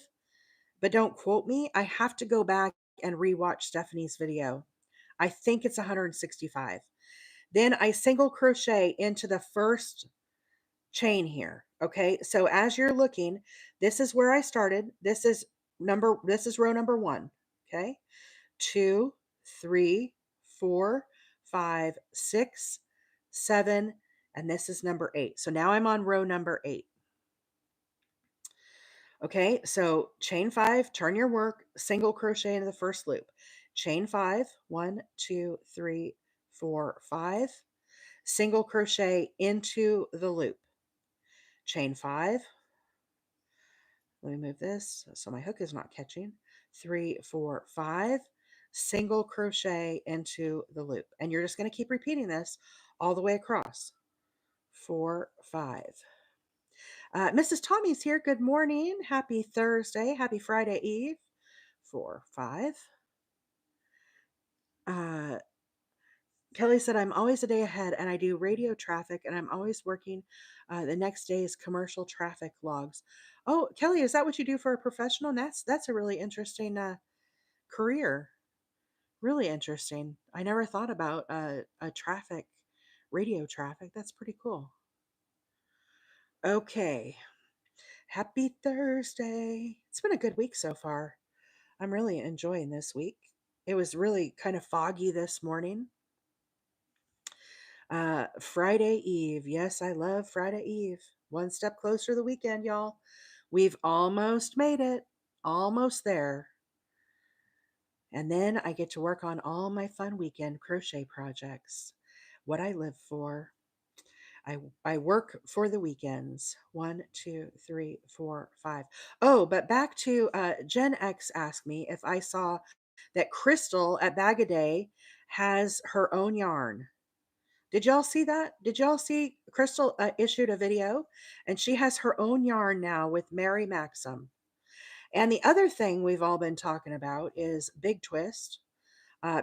but don't quote me. I have to go back and rewatch Stephanie's video. I think it's 165. Then I single crochet into the first chain here. Okay. So as you're looking, this is where I started. This is row number 1. Okay. 2, 3, 4, 5, 6, 7, and this is number 8. So now I'm on row number 8. Okay, so chain 5, turn your work, single crochet into the first loop. Chain 5, 1, 2, 3, 4, 5. Single crochet into the loop. Chain 5. Let me move this so my hook is not catching. 3, 4, 5. Single crochet into the loop. And you're just going to keep repeating this all the way across. 4, 5. Mrs. Tommy's here. Good morning. Happy Thursday. Happy Friday Eve. 4, 5. Uh, Kelly said, I'm always a day ahead and I do radio traffic and I'm always working the next day's commercial traffic logs. Oh, Kelly, is that what you do for a professional? That's a really interesting career. Really interesting. I never thought about a traffic, radio traffic. That's pretty cool. Okay. Happy Thursday. It's been a good week so far. I'm really enjoying this week. It was really kind of foggy this morning. Friday Eve. Yes, I love Friday Eve. One step closer to the weekend, y'all. We've almost made it. Almost there. And then I get to work on all my fun weekend crochet projects. What I live for. I work for the weekends. 1, 2, 3, 4, 5. Oh, but back to Gen X asked me if I saw that Crystal at Bag a Day has her own yarn. Did y'all see that? Did y'all see Crystal issued a video and she has her own yarn now with Mary Maxim. And the other thing we've all been talking about is Big Twist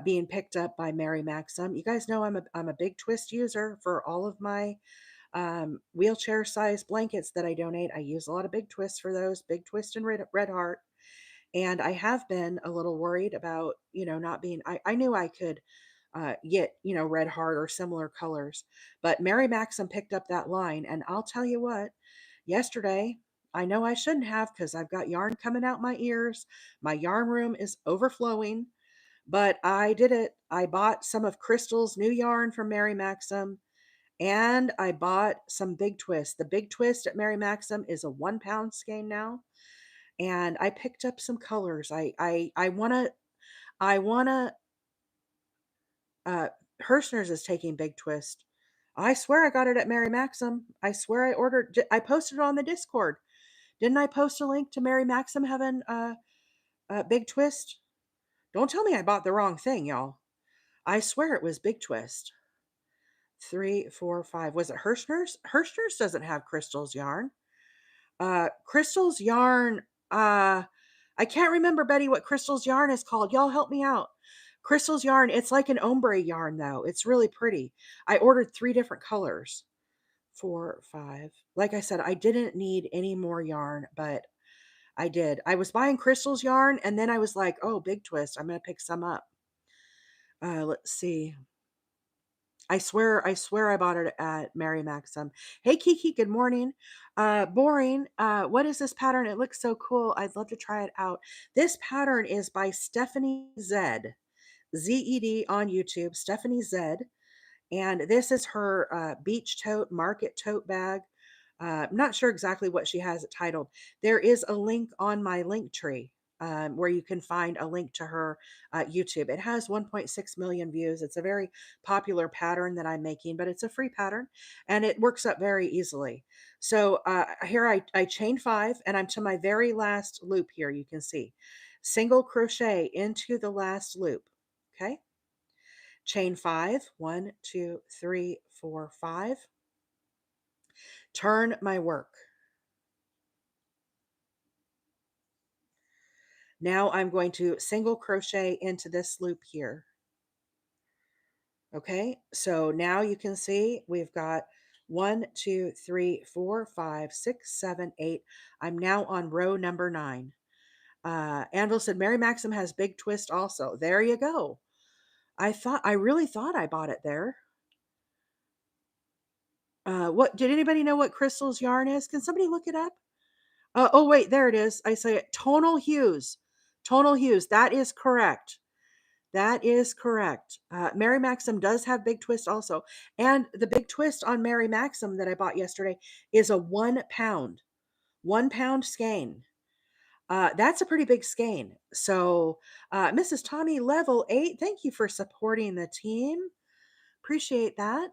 being picked up by Mary Maxim. You guys know I'm a Big Twist user for all of my wheelchair size blankets that I donate. I use a lot of Big Twists for those, Big Twist and Red Heart. And I have been a little worried about, not being, I knew I could get, Red Heart or similar colors, but Mary Maxim picked up that line. And I'll tell you what, yesterday, I know I shouldn't have because I've got yarn coming out my ears. My yarn room is overflowing, but I did it. I bought some of Crystal's new yarn from Mary Maxim and I bought some Big Twist. The Big Twist at Mary Maxim is a 1 pound skein now. And I picked up some colors. I wanna uh Hirschner's is taking Big Twist. I swear I got it at Mary Maxim. I swear I posted it on the Discord. Didn't I post a link to Mary Maxim having Big Twist? Don't tell me I bought the wrong thing, y'all. I swear it was Big Twist. 3, 4, 5. Was it Hirschner's? Hirschner's doesn't have Crystal's yarn. Crystal's yarn, I can't remember, Betty, what Crystal's yarn is called. Y'all help me out. Crystal's yarn, it's like an ombre yarn, though. It's really pretty. I ordered 3 different colors. 4, 5. Like I said, I didn't need any more yarn, but I did. I was buying Crystal's yarn, and then I was like, "Oh, big twist. I'm gonna pick some up." Let's see. I swear I bought it at Mary Maxim. Hey Kiki, good morning. Boring. What is this pattern? It looks so cool. I'd love to try it out. This pattern is by Stephanie Zed. Zed on YouTube, Stephanie Zed. And this is her beach tote, market tote bag. I'm not sure exactly what she has it titled. There is a link on my link tree where you can find a link to her YouTube. It has 1.6 million views. It's a very popular pattern that I'm making, but it's a free pattern and it works up very easily. So here I chained 5 and I'm to my very last loop here. You can see single crochet into the last loop. Okay. Chain 5, 1, 2, 3, 4, 5. Turn my work. Now I'm going to single crochet into this loop here. Okay, so now you can see we've got 1, 2, 3, 4, 5, 6, 7, 8. I'm now on row number 9. Anvil said Mary Maxim has big twist also. There you go. I really thought I bought it there. What did anybody know what Crystal's yarn is? Can somebody look it up? Oh, wait, there it is. I say it. Tonal hues. Tonal hues. That is correct. That is correct. Mary Maxim does have big twist also. And the big twist on Mary Maxim that I bought yesterday is a 1 pound, 1 pound skein. That's a pretty big skein. So, Mrs. Tommy, level 8, thank you for supporting the team. Appreciate that.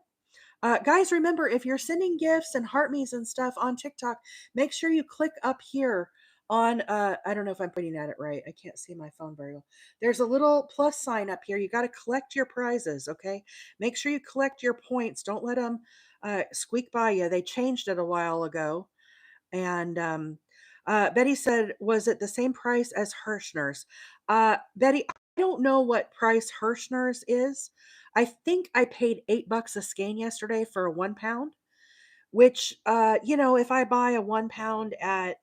Guys, remember, if you're sending gifts and heart me's and stuff on TikTok, make sure you click up here on, I don't know if I'm pointing at it right. I can't see my phone very well. There's a little plus sign up here. You got to collect your prizes, okay? Make sure you collect your points. Don't let them squeak by you. They changed it a while ago. And Betty said, was it the same price as Hirschner's? Betty, I don't know what price Hirschner's is. I think I paid $8 a skein yesterday for a 1 pound, which, if I buy a 1 pound at,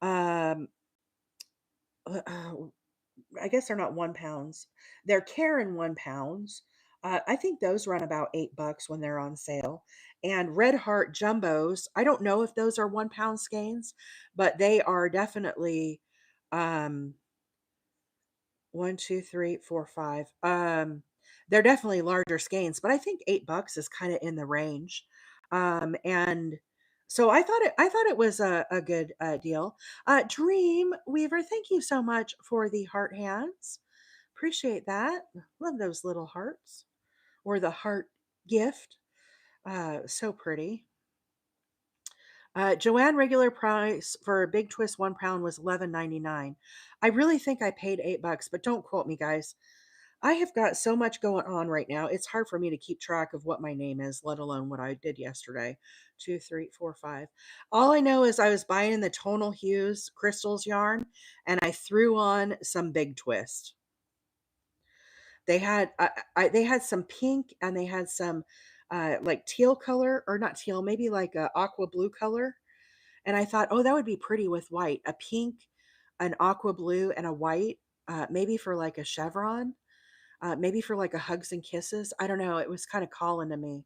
um, uh, I guess they're not 1 pounds. They're Caron 1 pounds. I think those run about $8 when they're on sale. And Red Heart Jumbos, I don't know if those are 1 pound skeins, but they are definitely um, one, two, three, four, five. They're definitely larger skeins, but I think $8 is kind of in the range. And so I thought it was a good deal. Dream Weaver, thank you so much for the heart hands. Appreciate that. Love those little hearts or the heart gift. So pretty. Joanne, regular price for a big twist 1 pound was $11.99. I really think I paid $8, but don't quote me, guys. I have got so much going on right now. It's hard for me to keep track of what my name is, let alone what I did yesterday. 2, 3, 4, 5. All I know is I was buying the tonal hues crystals yarn and I threw on some big twist. They had they had some pink and they had some like teal color, or not teal, maybe like a aqua blue color. And I thought, oh, that would be pretty with white, a pink, an aqua blue, and a white, maybe for like a chevron. Maybe for like a hugs and kisses. I don't know. It was kind of calling to me.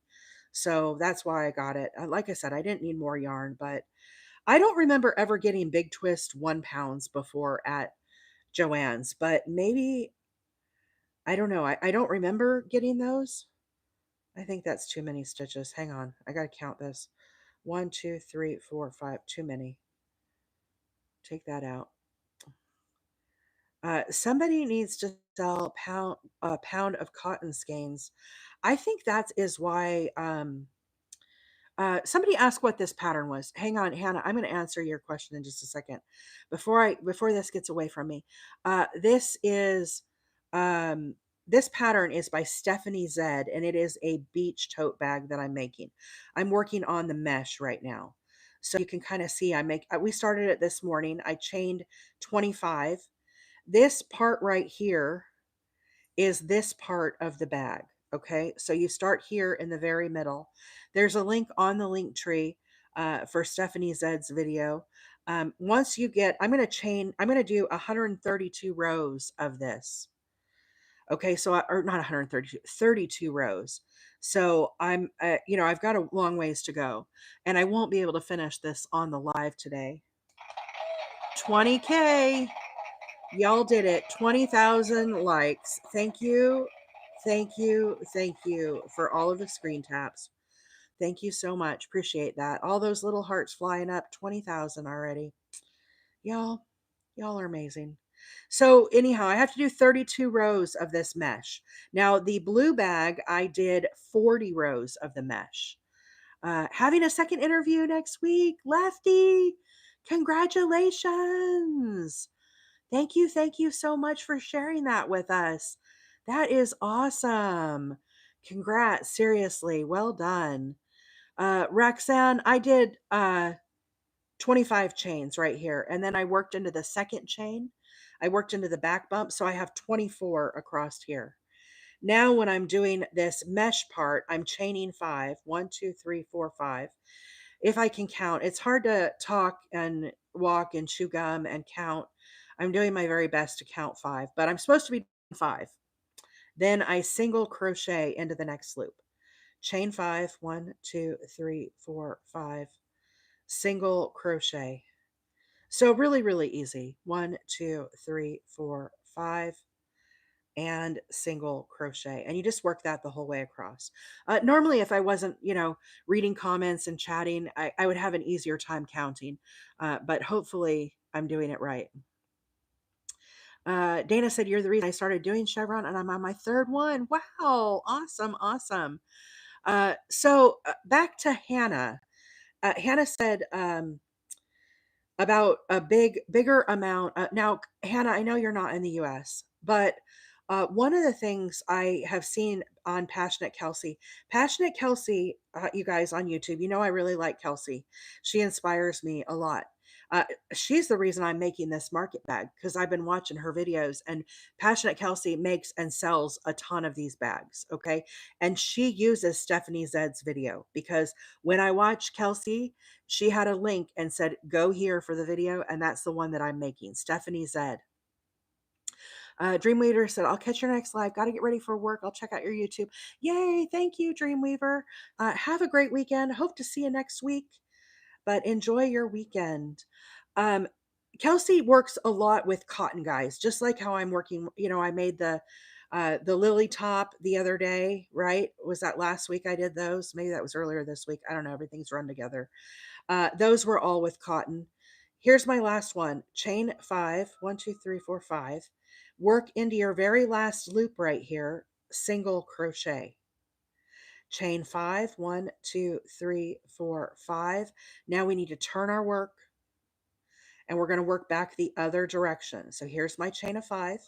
So that's why I got it. Like I said, I didn't need more yarn, but I don't remember ever getting big twist 1 pounds before at Joann's, but maybe, I don't know. I don't remember getting those. I think that's too many stitches. Hang on. I got to count this. 1, 2, 3, 4, 5. Too many. Take that out. Somebody needs to sell a pound of cotton skeins. I think that is why. Somebody asked what this pattern was. Hang on, Hannah. I'm going to answer your question in just a second. Before this gets away from me, this is um, this pattern is by Stephanie Zed, and it is a beach tote bag that I'm making. I'm working on the mesh right now, so you can kind of see. We started it this morning. I chained 25. This part right here is this part of the bag. Okay, so you start here in the very middle. There's a link on the link tree for Stephanie Zed's video. Once you get, I'm going to do 132 rows of this. Okay, so or not 132, 32 rows. So I've got a long ways to go, and I won't be able to finish this on the live today. 20K. Y'all did it. 20,000 likes. Thank you. Thank you. Thank you for all of the screen taps. Thank you so much. Appreciate that. All those little hearts flying up. 20,000 already. Y'all, y'all are amazing. So anyhow, I have to do 32 rows of this mesh. Now the blue bag, I did 40 rows of the mesh. Having a second interview next week. Lefty, congratulations. Thank you so much for sharing that with us. That is awesome. Congrats, seriously, well done. Roxanne, I did 25 chains right here, and then I worked into the second chain. I worked into the back bump, so I have 24 across here. Now when I'm doing this mesh part, I'm chaining 5. 1, 2, 3, 4, 5. If I can count. It's hard to talk and walk and chew gum and count. I'm doing my very best to count 5, but I'm supposed to be doing 5. Then I single crochet into the next loop. Chain 5, 1, 2, 3, 4, 5. Single crochet. So really, really easy. 1, 2, 3, 4, 5, and single crochet. And you just work that the whole way across. Normally, if I wasn't, reading comments and chatting, I would have an easier time counting. But hopefully I'm doing it right. Dana said, "You're the reason I started doing chevron, and I'm on my third one." Wow. Awesome. Awesome. So back to Hannah. Hannah said, about a bigger amount. Now, Hannah, I know you're not in the US, but one of the things I have seen on Passionate Kelsey, you guys on YouTube, I really like Kelsey. She inspires me a lot. Uh, she's the reason I'm making this market bag because I've been watching her videos, and Passionate Kelsey makes and sells a ton of these bags. Okay. And she uses Stephanie Zed's video because when I watch Kelsey, she had a link and said, go here for the video. And that's the one that I'm making. Stephanie Zed. Dreamweaver said, I'll catch your next live. Got to get ready for work. I'll check out your YouTube. Yay. Thank you, Dreamweaver. Have a great weekend. Hope to see you next week, but enjoy your weekend. Um, Kelsey works a lot with cotton, guys, just like how I'm working. I made the lily top the other day, right? Was that last week I did those? Maybe that was earlier this week. I don't know. Everything's run together. Those were all with cotton. Here's my last one. Chain 5, 1, 2, 3, 4, 5. Work into your very last loop right here. Single crochet. Chain 5, 1, 2, 3, 4, 5. Now we need to turn our work, and we're going to work back the other direction. So here's my chain of 5.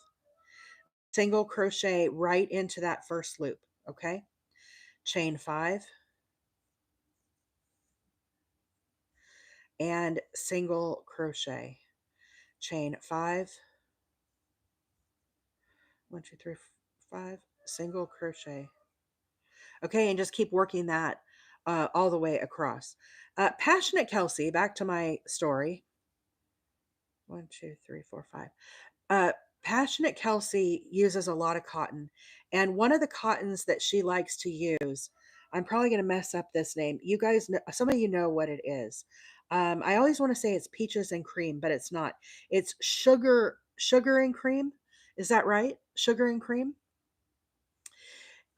Single crochet right into that first loop. Okay. Chain 5. And single crochet. Chain 5. 1, 2, 3, 5. Single crochet. Okay. And just keep working that all the way across. Passionate Kelsey, back to my story. 1, 2, 3, 4, 5. Passionate Kelsey uses a lot of cotton. And one of the cottons that she likes to use, I'm probably going to mess up this name. You guys know, some of you know what it is. I always want to say it's peaches and cream, but it's not. It's sugar and cream. Is that right? Sugar and cream.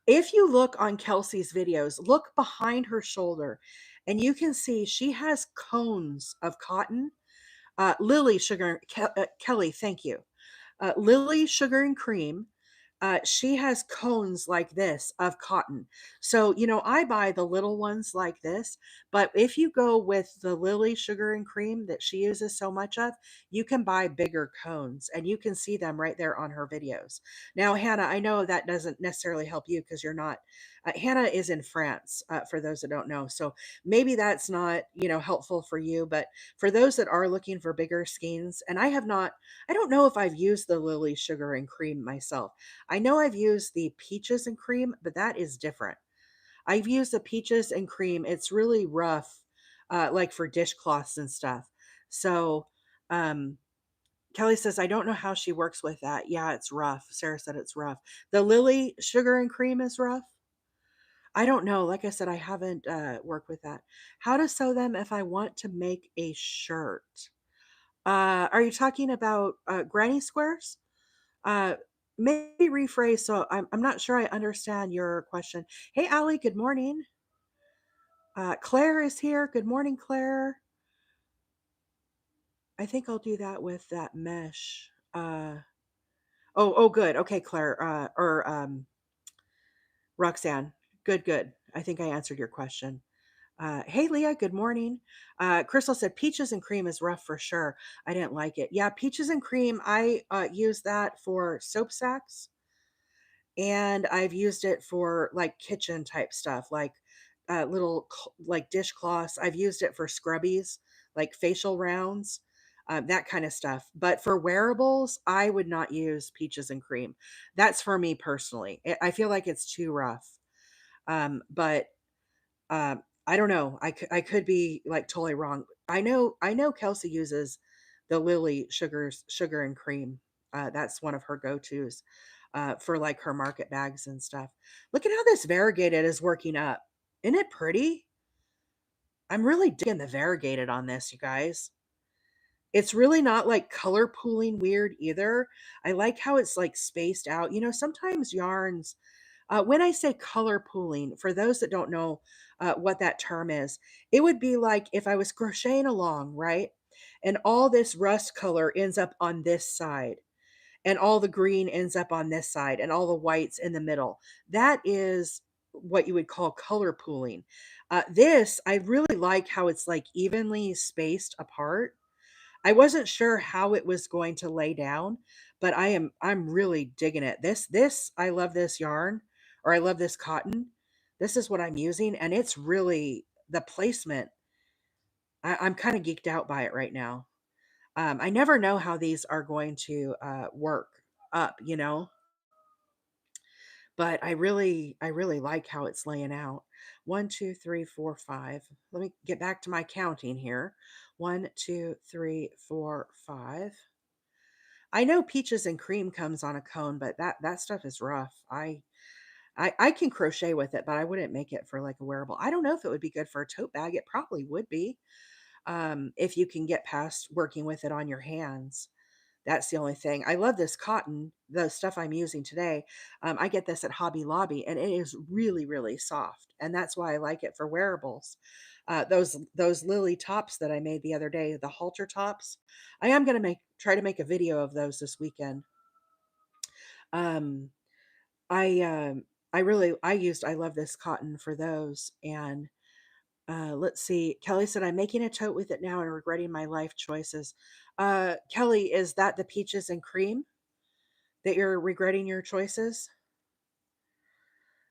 If you look on Kelsey's videos, look behind her shoulder, and you can see she has cones of cotton. Lily Sugar, Kelly, thank you. Lily Sugar and Cream, she has cones like this of cotton. So, I buy the little ones like this, but if you go with the Lily Sugar and Cream that she uses so much of, you can buy bigger cones, and you can see them right there on her videos. Now, Hannah, I know that doesn't necessarily help you because you're not, Hannah is in France, for those that don't know. So maybe that's not, helpful for you, but for those that are looking for bigger skeins, and I don't know if I've used the Lily Sugar and Cream myself. I know I've used the peaches and cream, but that is different. I've used the peaches and cream. It's really rough, like for dishcloths and stuff. So, um, Kelly says, I don't know how she works with that. Yeah, it's rough. Sarah said it's rough. The Lily sugar and cream is rough. I don't know. Like I said, I haven't worked with that. How to sew them if I want to make a shirt? Are you talking about granny squares? Uh, Maybe rephrase. So I'm not sure I understand your question. Hey, Allie, good morning. Claire is here. Good morning, Claire. I think I'll do that with that mesh. Oh, good. Okay, Claire. Or Roxanne. Good, good. I think I answered your question. Hey, Leah, good morning. Crystal said peaches and cream is rough for sure. I didn't like it. Yeah, peaches and cream, I use that for soap sacks, and I've used it for like kitchen type stuff, like like dishcloths. I've used it for scrubbies, like facial rounds, that kind of stuff. But for wearables, I would not use peaches and cream. That's for me personally. I feel like it's too rough. But I don't know. I could be like totally wrong. I know Kelsey uses the Lily sugar and cream. That's one of her go-tos for like her market bags and stuff. Look at how this variegated is working up. Isn't it pretty? I'm really digging the variegated on this, you guys. It's really not like color pooling weird either. I like how it's like spaced out. Sometimes yarns, when I say color pooling, for those that don't know what that term is, it would be like if I was crocheting along, right? And all this rust color ends up on this side, and all the green ends up on this side, and all the whites in the middle. That is what you would call color pooling. This, I really like how it's like evenly spaced apart. I wasn't sure how it was going to lay down, but I'm really digging it. This I love this yarn, or I love this cotton. This is what I'm using, and it's really the placement. I'm kind of geeked out by it right now. I never know how these are going to work up, but I really like how it's laying out. One, two, three, four, five. Let me get back to my counting here. One, two, three, four, five. I know peaches and cream comes on a cone, but that stuff is rough. I can crochet with it, but I wouldn't make it for like a wearable. I don't know if it would be good for a tote bag. It probably would be, if you can get past working with it on your hands. That's the only thing. I love this cotton, the stuff I'm using today. I get this at Hobby Lobby, and it is really, really soft, and that's why I like it for wearables. Those lily tops that I made the other day, the halter tops. I am gonna make try to make a video of those this weekend. Um, I love this cotton for those. And let's see. Kelly said, I'm making a tote with it now and regretting my life choices. Kelly, is that the peaches and cream that you're regretting your choices?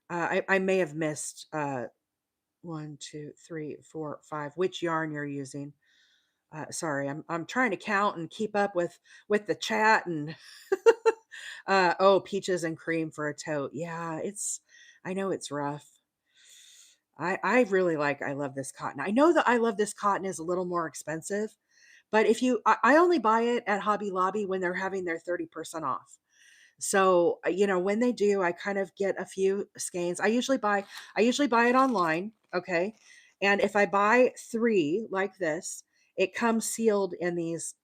I may have missed one, two, three, four, five. Which yarn you're using? Sorry, I'm trying to count and keep up with the chat and oh, peaches and cream for a tote. Yeah, I know it's rough. I love this cotton. I know that I love this cotton is a little more expensive, but if you I only buy it at Hobby Lobby when they're having their 30% off. So, when they do, I kind of get a few skeins. I usually buy it online, okay? And if I buy 3 like this, it comes sealed in these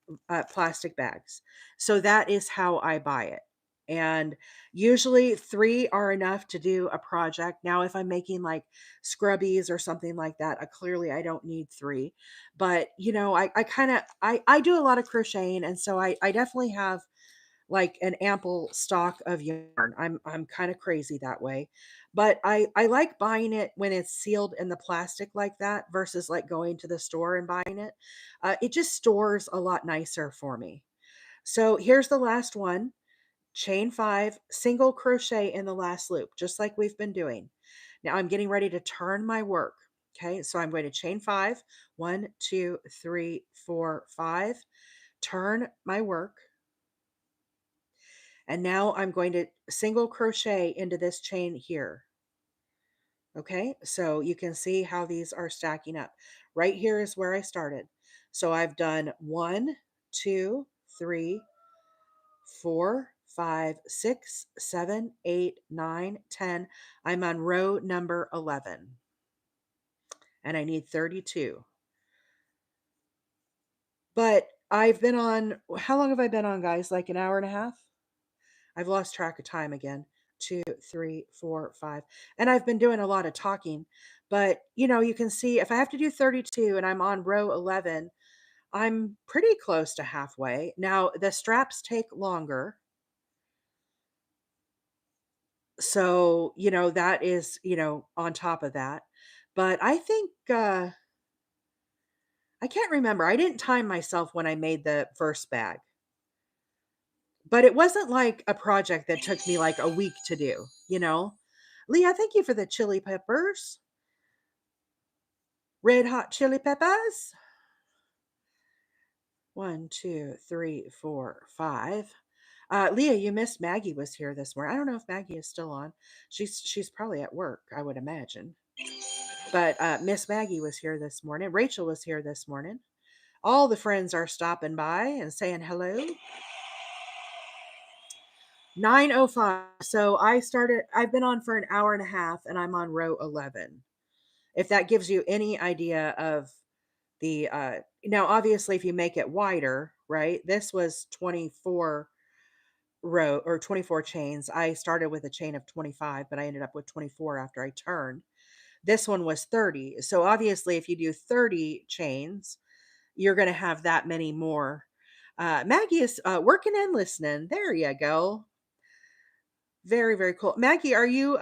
plastic bags. So that is how I buy it. And usually 3 are enough to do a project. Now, if I'm making like scrubbies or something like that, clearly I don't need 3. But, I kind of I do a lot of crocheting, and so I definitely have like an ample stock of yarn. I'm kind of crazy that way. But I like buying it when it's sealed in the plastic like that versus like going to the store and buying it. It just stores a lot nicer for me. So here's the last one. Chain 5, single crochet in the last loop, just like we've been doing. Now I'm getting ready to turn my work. Okay, so I'm going to chain 5, 1, 2, 3, 4, 5, turn my work, and now I'm going to single crochet into this chain here. Okay, so you can see how these are stacking up. Right here is where I started. So I've done 1, 2, 3, 4, 5, 6, 7, 8, 9, 10. I'm on row number 11 and I need 32. But I've been on, how long have I been on, guys? Like an hour and a half? I've lost track of time again. 2, 3, 4, 5. And I've been doing a lot of talking. But, you can see if I have to do 32 and I'm on row 11, I'm pretty close to halfway. Now, the straps take longer. So, that is, on top of that. But I think, I can't remember. I didn't time myself when I made the first bag. But it wasn't like a project that took me like a week to do. Leah, thank you for the chili peppers. Red hot chili peppers. 1, 2, 3, 4, 5. Leah, you missed Maggie was here this morning. I don't know if Maggie is still on. She's probably at work, I would imagine. But Miss Maggie was here this morning. Rachel was here this morning. All the friends are stopping by and saying hello. 9:05. So I've been on for an hour and a half and I'm on row 11. If that gives you any idea of the now obviously if you make it wider, right? This was 24 row or 24 chains. I started with a chain of 25, but I ended up with 24 after I turned. This one was 30. So obviously if you do 30 chains, you're going to have that many more. Maggie is working and listening. There you go. Very, very cool. Maggie, are you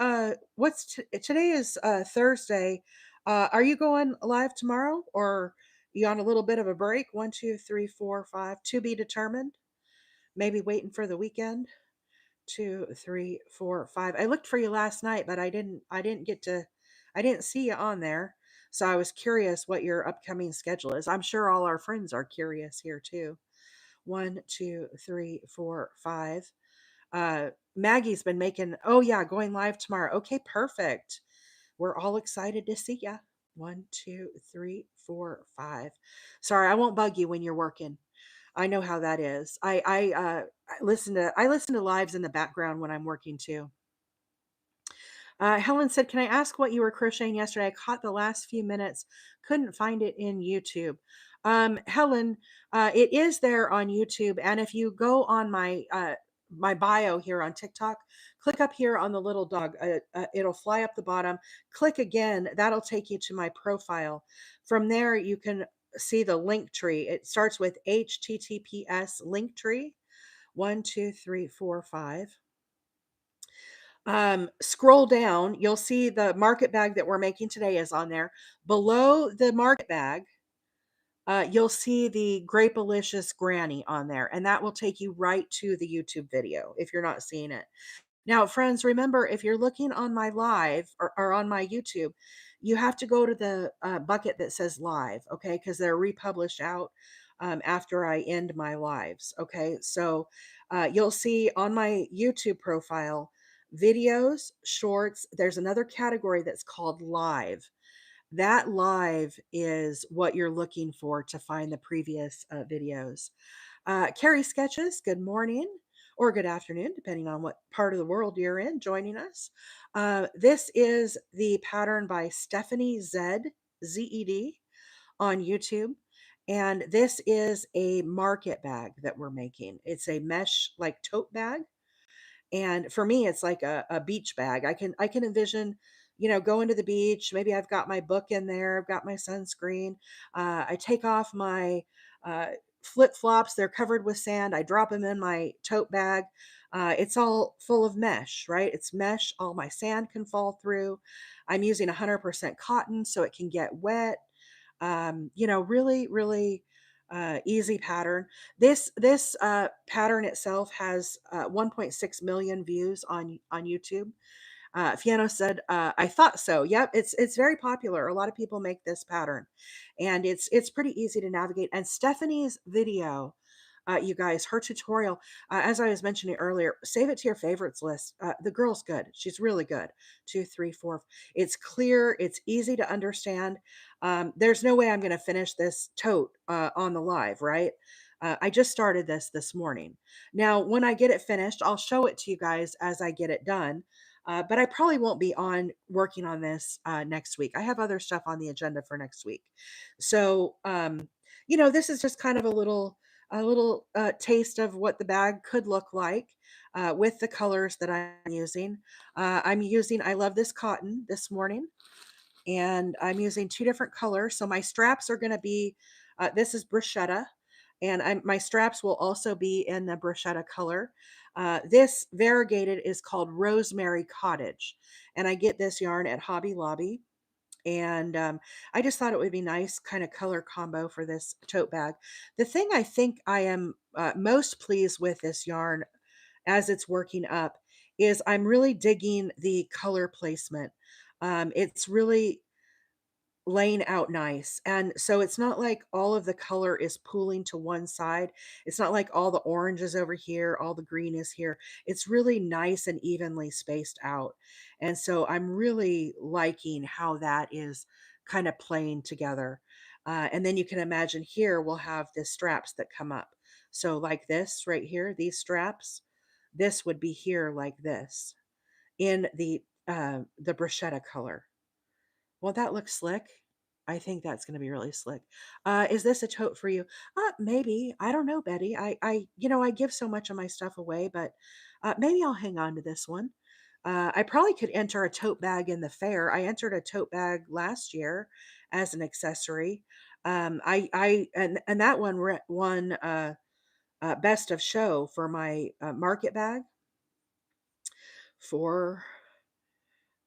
today is Thursday. Are you going live tomorrow or you on a little bit of a break? 1, 2, 3, 4, 5, to be determined. Maybe waiting for the weekend. 2, 3, 4, 5. I looked for you last night, but I didn't see you on there. So I was curious what your upcoming schedule is. I'm sure all our friends are curious here too. 1, 2, 3, 4, 5. Maggie's been making, oh yeah, going live tomorrow. Okay, perfect. We're all excited to see ya. 1, 2, 3, 4, 5. Sorry, I won't bug you when you're working. I know how that is. I listen to lives in the background when I'm working too. Helen said, "Can I ask what you were crocheting yesterday? I caught the last few minutes, couldn't find it in YouTube." Helen, it is there on YouTube, and if you go on my bio here on TikTok, click up here on the little dog. It'll fly up the bottom. Click again. That'll take you to my profile. From there, you can see the link tree. It starts with HTTPS link tree. 1, 2, 3, 4, 5. Scroll down, you'll see the market bag that we're making today is on there. Below the market bag, you'll see the Grapalicious Granny on there, and that will take you right to the YouTube video if you're not seeing it. Now, friends, remember if you're looking on my live or on my YouTube, you have to go to the bucket that says live, okay? Because they're republished out after I end my lives, okay? So you'll see on my YouTube profile videos, shorts. There's another category that's called live. That live is what you're looking for to find the previous videos. Carrie Sketches, good morning or good afternoon, depending on what part of the world you're in, joining us. This is the pattern by Stephanie Zed, Z-E-D, on YouTube. And this is a market bag that we're making. It's a mesh like tote bag, and for me, it's like a beach bag. I can envision, going to the beach. Maybe I've got my book in there. I've got my sunscreen. I take off my uh, flip flops. They're covered with sand. I drop them in my tote bag. It's all full of mesh, right? It's mesh. All my sand can fall through. I'm using 100% cotton so it can get wet. Really, really easy pattern. This pattern itself has 1.6 million views on YouTube. Fiona said, "I thought so." Yep, it's very popular. A lot of people make this pattern, and it's pretty easy to navigate. And Stephanie's video, you guys, her tutorial, as I was mentioning earlier, save it to your favorites list. The girl's good. She's really good. Two, three, four. It's clear. It's easy to understand. There's no way I'm going to finish this tote on the live, right? I just started this morning. Now, when I get it finished, I'll show it to you guys as I get it done. But I probably won't be on working on this next week. I have other stuff on the agenda for next week. So, this is just kind of a little taste of what the bag could look like with the colors that I'm using. I love this cotton this morning, and I'm using two different colors. So my straps are going to be, this is Bruschetta, and my straps will also be in the Bruschetta color. This variegated is called Rosemary Cottage, and I get this yarn at Hobby Lobby. And I just thought it would be nice kind of color combo for this tote bag. The thing I think I am most pleased with this yarn as it's working up is I'm really digging the color placement. It's really laying out nice. And so it's not like all of the color is pooling to one side. It's not like all the orange is over here, all the green is here. It's really nice and evenly spaced out. And so I'm really liking how that is kind of playing together. And then you can imagine here we'll have the straps that come up. So like this right here, these straps, this would be here like this in the bruschetta color. Well, that looks slick. I think that's gonna be really slick. Is this a tote for you? Maybe. I don't know, Betty. I give so much of my stuff away, but maybe I'll hang on to this one. I probably could enter a tote bag in the fair. I entered a tote bag last year as an accessory. And that one won best of show for my market bag for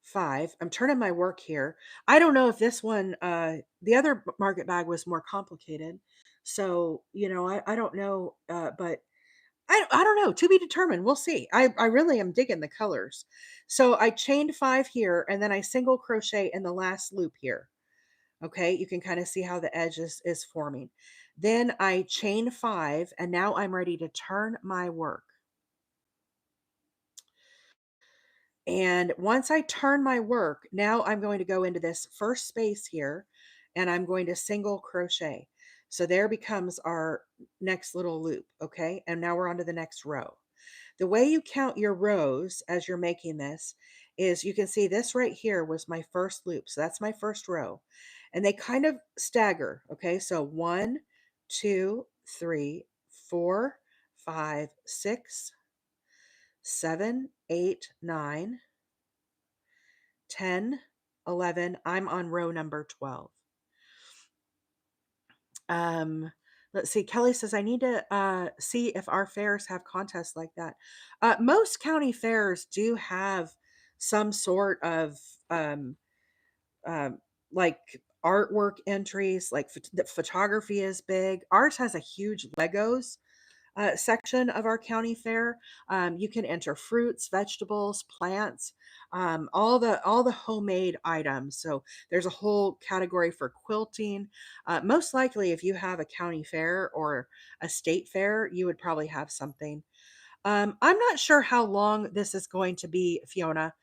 5. I'm turning my work here. I don't know if this one, the other market bag was more complicated. So, I don't know, but I don't know. To be determined. We'll see. I really am digging the colors. So I chained 5 here and then I single crochet in the last loop here. Okay. You can kind of see how the edge is forming. Then I chain 5 and now I'm ready to turn my work. And once I turn my work, now I'm going to go into this first space here and I'm going to single crochet. So there becomes our next little loop. Okay. And now we're on to the next row. The way you count your rows as you're making this is you can see this right here was my first loop. So that's my first row. And they kind of stagger. Okay. So 1, 2, 3, 4, 5, 6, 7, 8, 9, 10, 11. I'm on row number 12. Um, let's see. Kelly says, I need to see if our fairs have contests like that. Most county fairs do have some sort of um, um, like artwork entries, like the photography is big. Ours has a huge Legos section of our county fair. You can enter fruits, vegetables, plants, all the homemade items. So there's a whole category for quilting. Most likely, if you have a county fair or a state fair, you would probably have something. I'm not sure how long this is going to be, Fiona.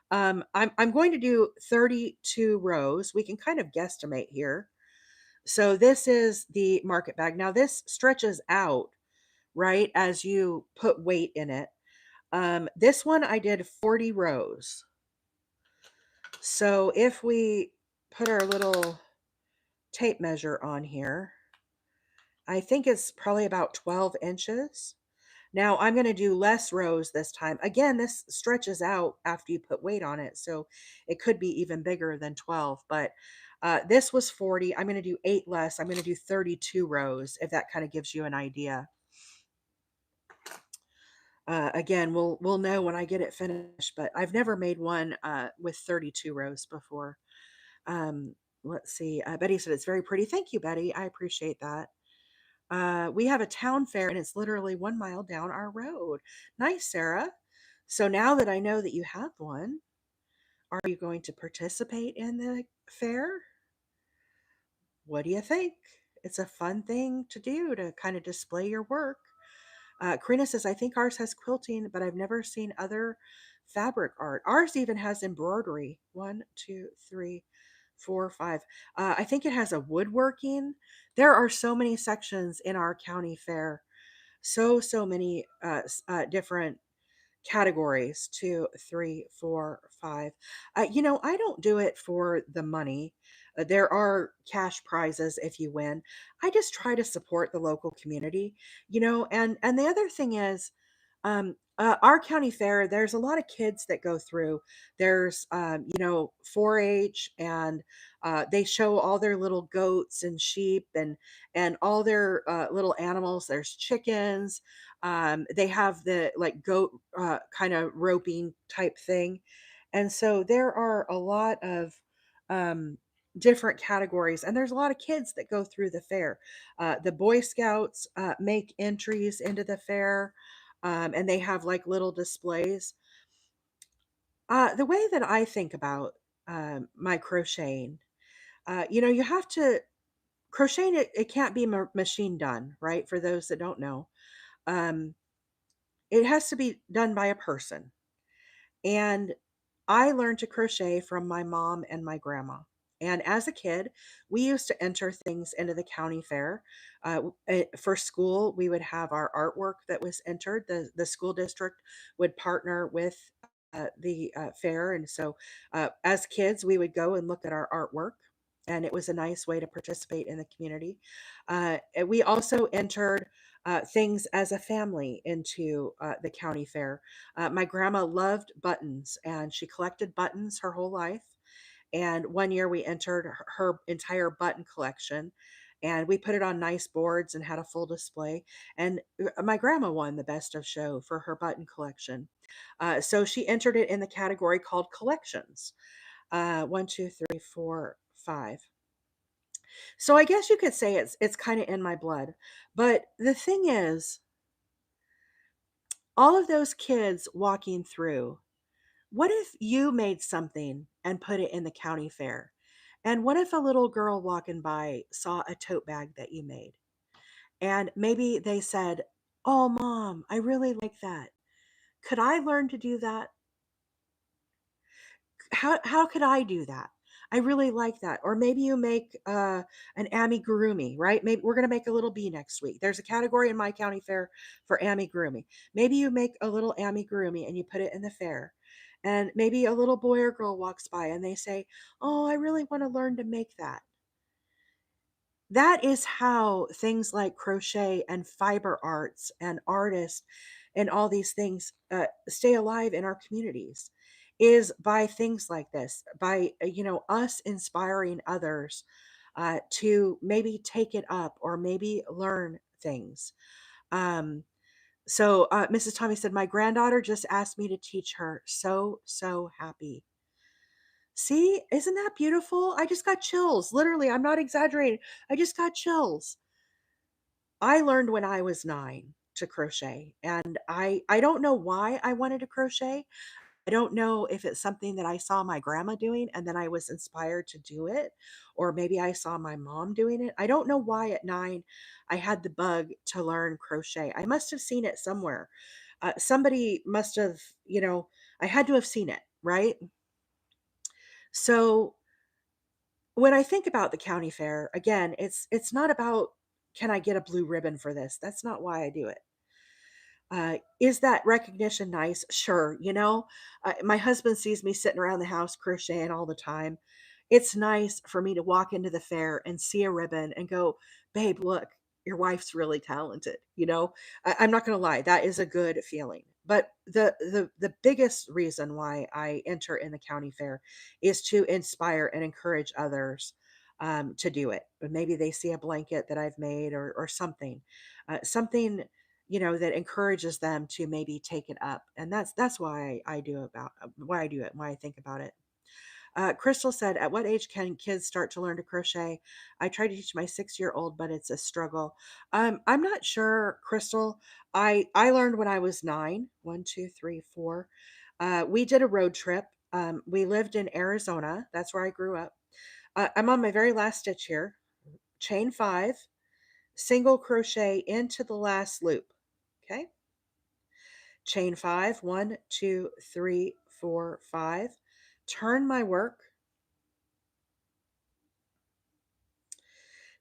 I'm going to do 32 rows. We can kind of guesstimate here. So this is the market bag. Now this stretches out right? As you put weight in it. This one I did 40 rows. So if we put our little tape measure on here, I think it's probably about 12 inches. Now I'm going to do less rows this time. Again, this stretches out after you put weight on it. So it could be even bigger than 12, but this was 40. I'm going to do 8 less. I'm going to do 32 rows if that kind of gives you an idea. Again, we'll know when I get it finished, but I've never made one with 32 rows before. Um, let's see. Betty said it's very pretty. Thank you, Betty. I appreciate that. We have a town fair and it's literally 1 mile down our road. Nice, Sarah. So now that I know that you have one, are you going to participate in the fair? What do you think? It's a fun thing to do to kind of display your work. Karina says, I think ours has quilting, but I've never seen other fabric art. Ours even has embroidery. One, two, three, four, five. I think it has a woodworking. There are so many sections in our county fair. So many different categories. Two, three, four, five. I don't do it for the money. There are cash prizes if you win. I just try to support the local community, and the other thing is, our county fair, there's a lot of kids that go through. There's 4-H, and they show all their little goats and sheep and all their little animals. There's chickens. They have the like goat kind of roping type thing. And so there are a lot of um, different categories, and there's a lot of kids that go through the fair. The Boy Scouts make entries into the fair, and they have like little displays. The way that I think about my crocheting, you have to crocheting. It can't be machine done, right? For those that don't know, um, it has to be done by a person. And I learned to crochet from my mom and my grandma. And as a kid, we used to enter things into the county fair. For school, we would have our artwork that was entered. The school district would partner with the fair. And so as kids, we would go and look at our artwork. And it was a nice way to participate in the community. And we also entered things as a family into the county fair. My grandma loved buttons, and she collected buttons her whole life. And one year we entered her entire button collection, and we put it on nice boards and had a full display. And my grandma won the best of show for her button collection. So she entered it in the category called collections. One, two, three, four, five. So I guess you could say it's kind of in my blood. But the thing is, all of those kids walking through, what if you made something and put it in the county fair? And what if a little girl walking by saw a tote bag that you made? And maybe they said, "Oh, mom, I really like that. Could I learn to do that? How could I do that? I really like that." Or maybe you make an amigurumi, right? Maybe we're going to make a little bee next week. There's a category in my county fair for amigurumi. Maybe you make a little amigurumi and you put it in the fair. And maybe a little boy or girl walks by and they say, "Oh, I really want to learn to make that." That is how things like crochet and fiber arts and artists and all these things stay alive in our communities, is by things like this, by us inspiring others to maybe take it up or maybe learn things. So Mrs. Tommy said, my granddaughter just asked me to teach her. So happy. See, isn't that beautiful? I just got chills. Literally, I'm not exaggerating. I just got chills. I learned when I was 9 to crochet, and I don't know why I wanted to crochet. I don't know if it's something that I saw my grandma doing and then I was inspired to do it, or maybe I saw my mom doing it. I don't know why at 9 I had the bug to learn crochet. I must have seen it somewhere. Somebody must have, I had to have seen it, right? So when I think about the county fair, again, it's not about, can I get a blue ribbon for this? That's not why I do it. Is that recognition nice? Sure. My husband sees me sitting around the house crocheting all the time. It's nice for me to walk into the fair and see a ribbon and go, babe, look, your wife's really talented. I'm not going to lie, that is a good feeling. But the biggest reason why I enter in the county fair is to inspire and encourage others to do it. But maybe they see a blanket that I've made, or something that encourages them to maybe take it up. And that's why I do about why I do it, why I think about it. Crystal said, at what age can kids start to learn to crochet? I try to teach my 6-year-old, but it's a struggle. I'm not sure, Crystal. I learned when I was 9. 1, 2, 3, 4. We did a road trip. We lived in Arizona. That's where I grew up. I'm on my very last stitch here. Chain 5, single crochet into the last loop. Okay. Chain 5, 1, 2, 3, 4, 5. Turn my work.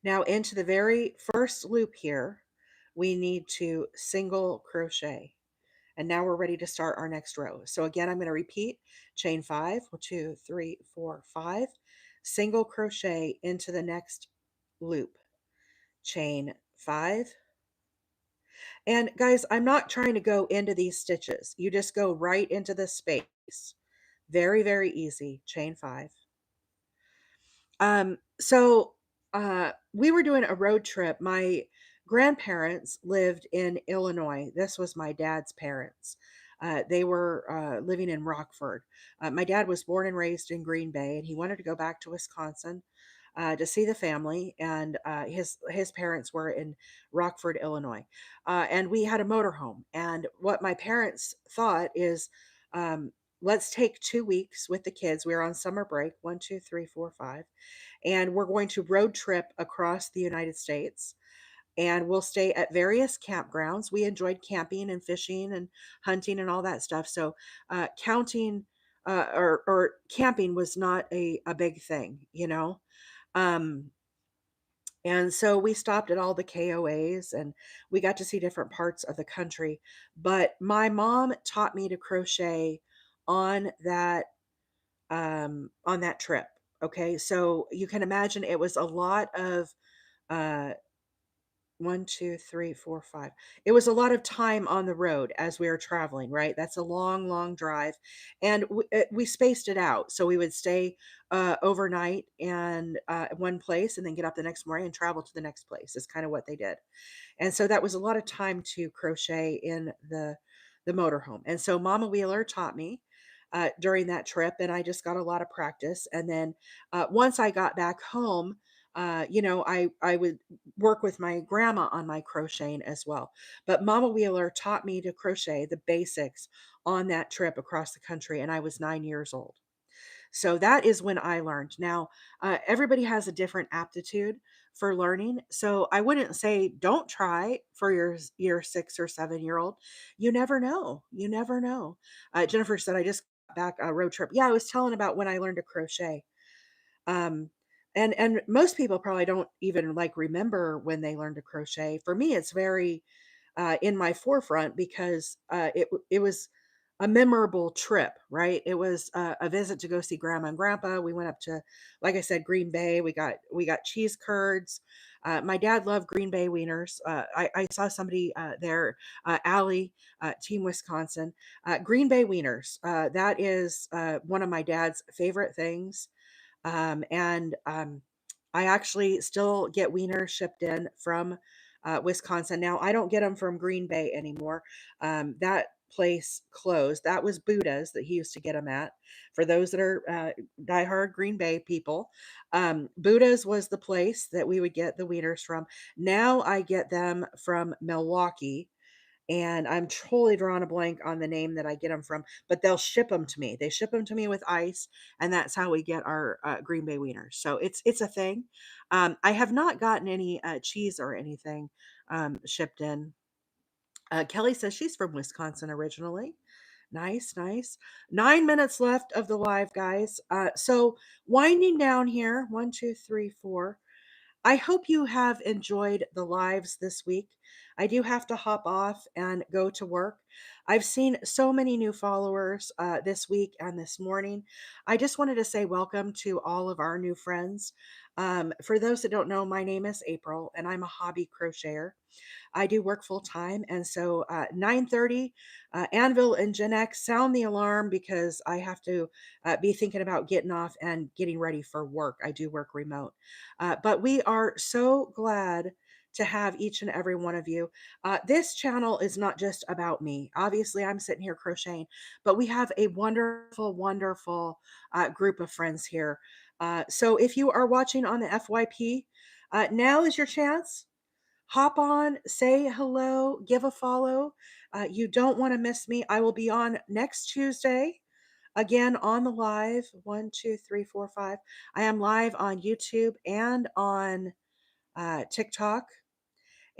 Now into the very first loop here, we need to single crochet. And now we're ready to start our next row. So again, I'm going to repeat chain 5, 2, 3, 4, 5, single crochet into the next loop, chain 5. And guys, I'm not trying to go into these stitches. You just go right into the space. Very, very easy. Chain 5. We were doing a road trip. My grandparents lived in Illinois. This was my dad's parents. They were living in Rockford. My dad was born and raised in Green Bay, and he wanted to go back to Wisconsin to see the family. And his parents were in Rockford, Illinois, and we had a motorhome. And what my parents thought is, let's take 2 weeks with the kids. We were on summer break, 1, 2, 3, 4, 5, and we're going to road trip across the United States. And we'll stay at various campgrounds. We enjoyed camping and fishing and hunting and all that stuff. So, counting or camping was not a big thing, you know. Um, and so we stopped at all the KOAs and we got to see different parts of the country. But my mom taught me to crochet on that trip. Okay, so you can imagine it was a lot of uh 1, 2, 3, 4, 5. It was a lot of time on the road as we were traveling, right? That's a long, long drive. And we spaced it out. So we would stay overnight and at one place and then get up the next morning and travel to the next place. Is kind of what they did. And so that was a lot of time to crochet in the motorhome. And so Mama Wheeler taught me during that trip, and I just got a lot of practice. And then once I got back home, I would work with my grandma on my crocheting as well. But Mama Wheeler taught me to crochet the basics on that trip across the country, and I was 9 years old. So that is when I learned. Now, everybody has a different aptitude for learning. So I wouldn't say don't try for your 6 or 7 year old. You never know. You never know. Jennifer said, I just got back a road trip. Yeah, I was telling about when I learned to crochet. Um, and most people probably don't even like remember when they learned to crochet. For me, it's very in my forefront because it was a memorable trip, right? It was a visit to go see grandma and grandpa. We went up to, like I said, Green Bay. We got cheese curds. My dad loved Green Bay wieners. I saw somebody there, Allie, Team Wisconsin, Green Bay wieners. That is one of my dad's favorite things. And I actually still get wieners shipped in from Wisconsin. Now, I don't get them from Green Bay anymore. That place closed. That was Buddha's that he used to get them at. For those that are diehard Green Bay people, Buddha's was the place that we would get the wieners from. Now I get them from Milwaukee, and I'm totally drawing a blank on the name that I get them from, but they'll ship them to me. They ship them to me with ice, and that's how we get our Green Bay wieners. So it's a thing. I have not gotten any cheese or anything shipped in. Kelly says she's from Wisconsin originally. Nice, nice. 9 minutes left of the live, guys. So winding down here, 1, 2, 3, 4. I hope you have enjoyed the lives this week. I do have to hop off and go to work. I've seen so many new followers this week and this morning. I just wanted to say welcome to all of our new friends. For those that don't know, my name is April, and I'm a hobby crocheter. I do work full time, and so 9:30, Anvil and Gen X sound the alarm because I have to be thinking about getting off and getting ready for work. I do work remote, but we are so glad to have each and every one of you. This channel is not just about me. Obviously, I'm sitting here crocheting, but we have a wonderful, wonderful group of friends here. So if you are watching on the FYP, now is your chance. Hop on, say hello, give a follow. You don't want to miss me. I will be on next Tuesday again on the live. 1, 2, 3, 4, 5. I am live on YouTube and on TikTok.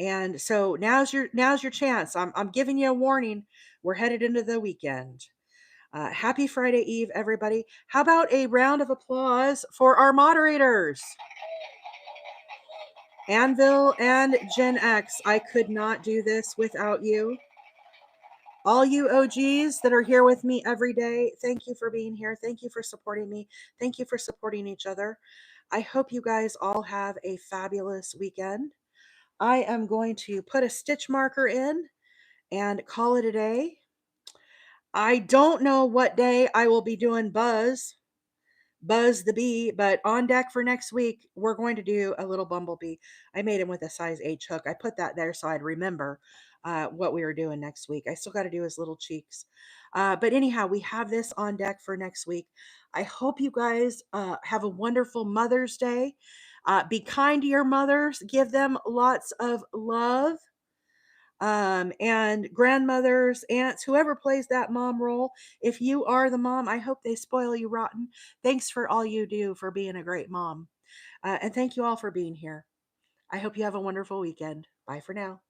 And so now's your chance. I'm giving you a warning. We're headed into the weekend. Happy Friday Eve, everybody. How about a round of applause for our moderators, Anvil and Gen X? I could not do this without you. All you OGs that are here with me every day, thank you for being here. Thank you for supporting me. Thank you for supporting each other. I hope you guys all have a fabulous weekend. I am going to put a stitch marker in and call it a day. I don't know what day I will be doing Buzz the bee, but on deck for next week, we're going to do a little bumblebee. I made him with a size H hook. I put that there so I'd remember what we were doing next week. I still got to do his little cheeks. But anyhow, we have this on deck for next week. I hope you guys have a wonderful Mother's Day. Be kind to your mothers. Give them lots of love, and grandmothers, aunts, whoever plays that mom role. If you are the mom, I hope they spoil you rotten. Thanks for all you do for being a great mom. And thank you all for being here. I hope you have a wonderful weekend. Bye for now.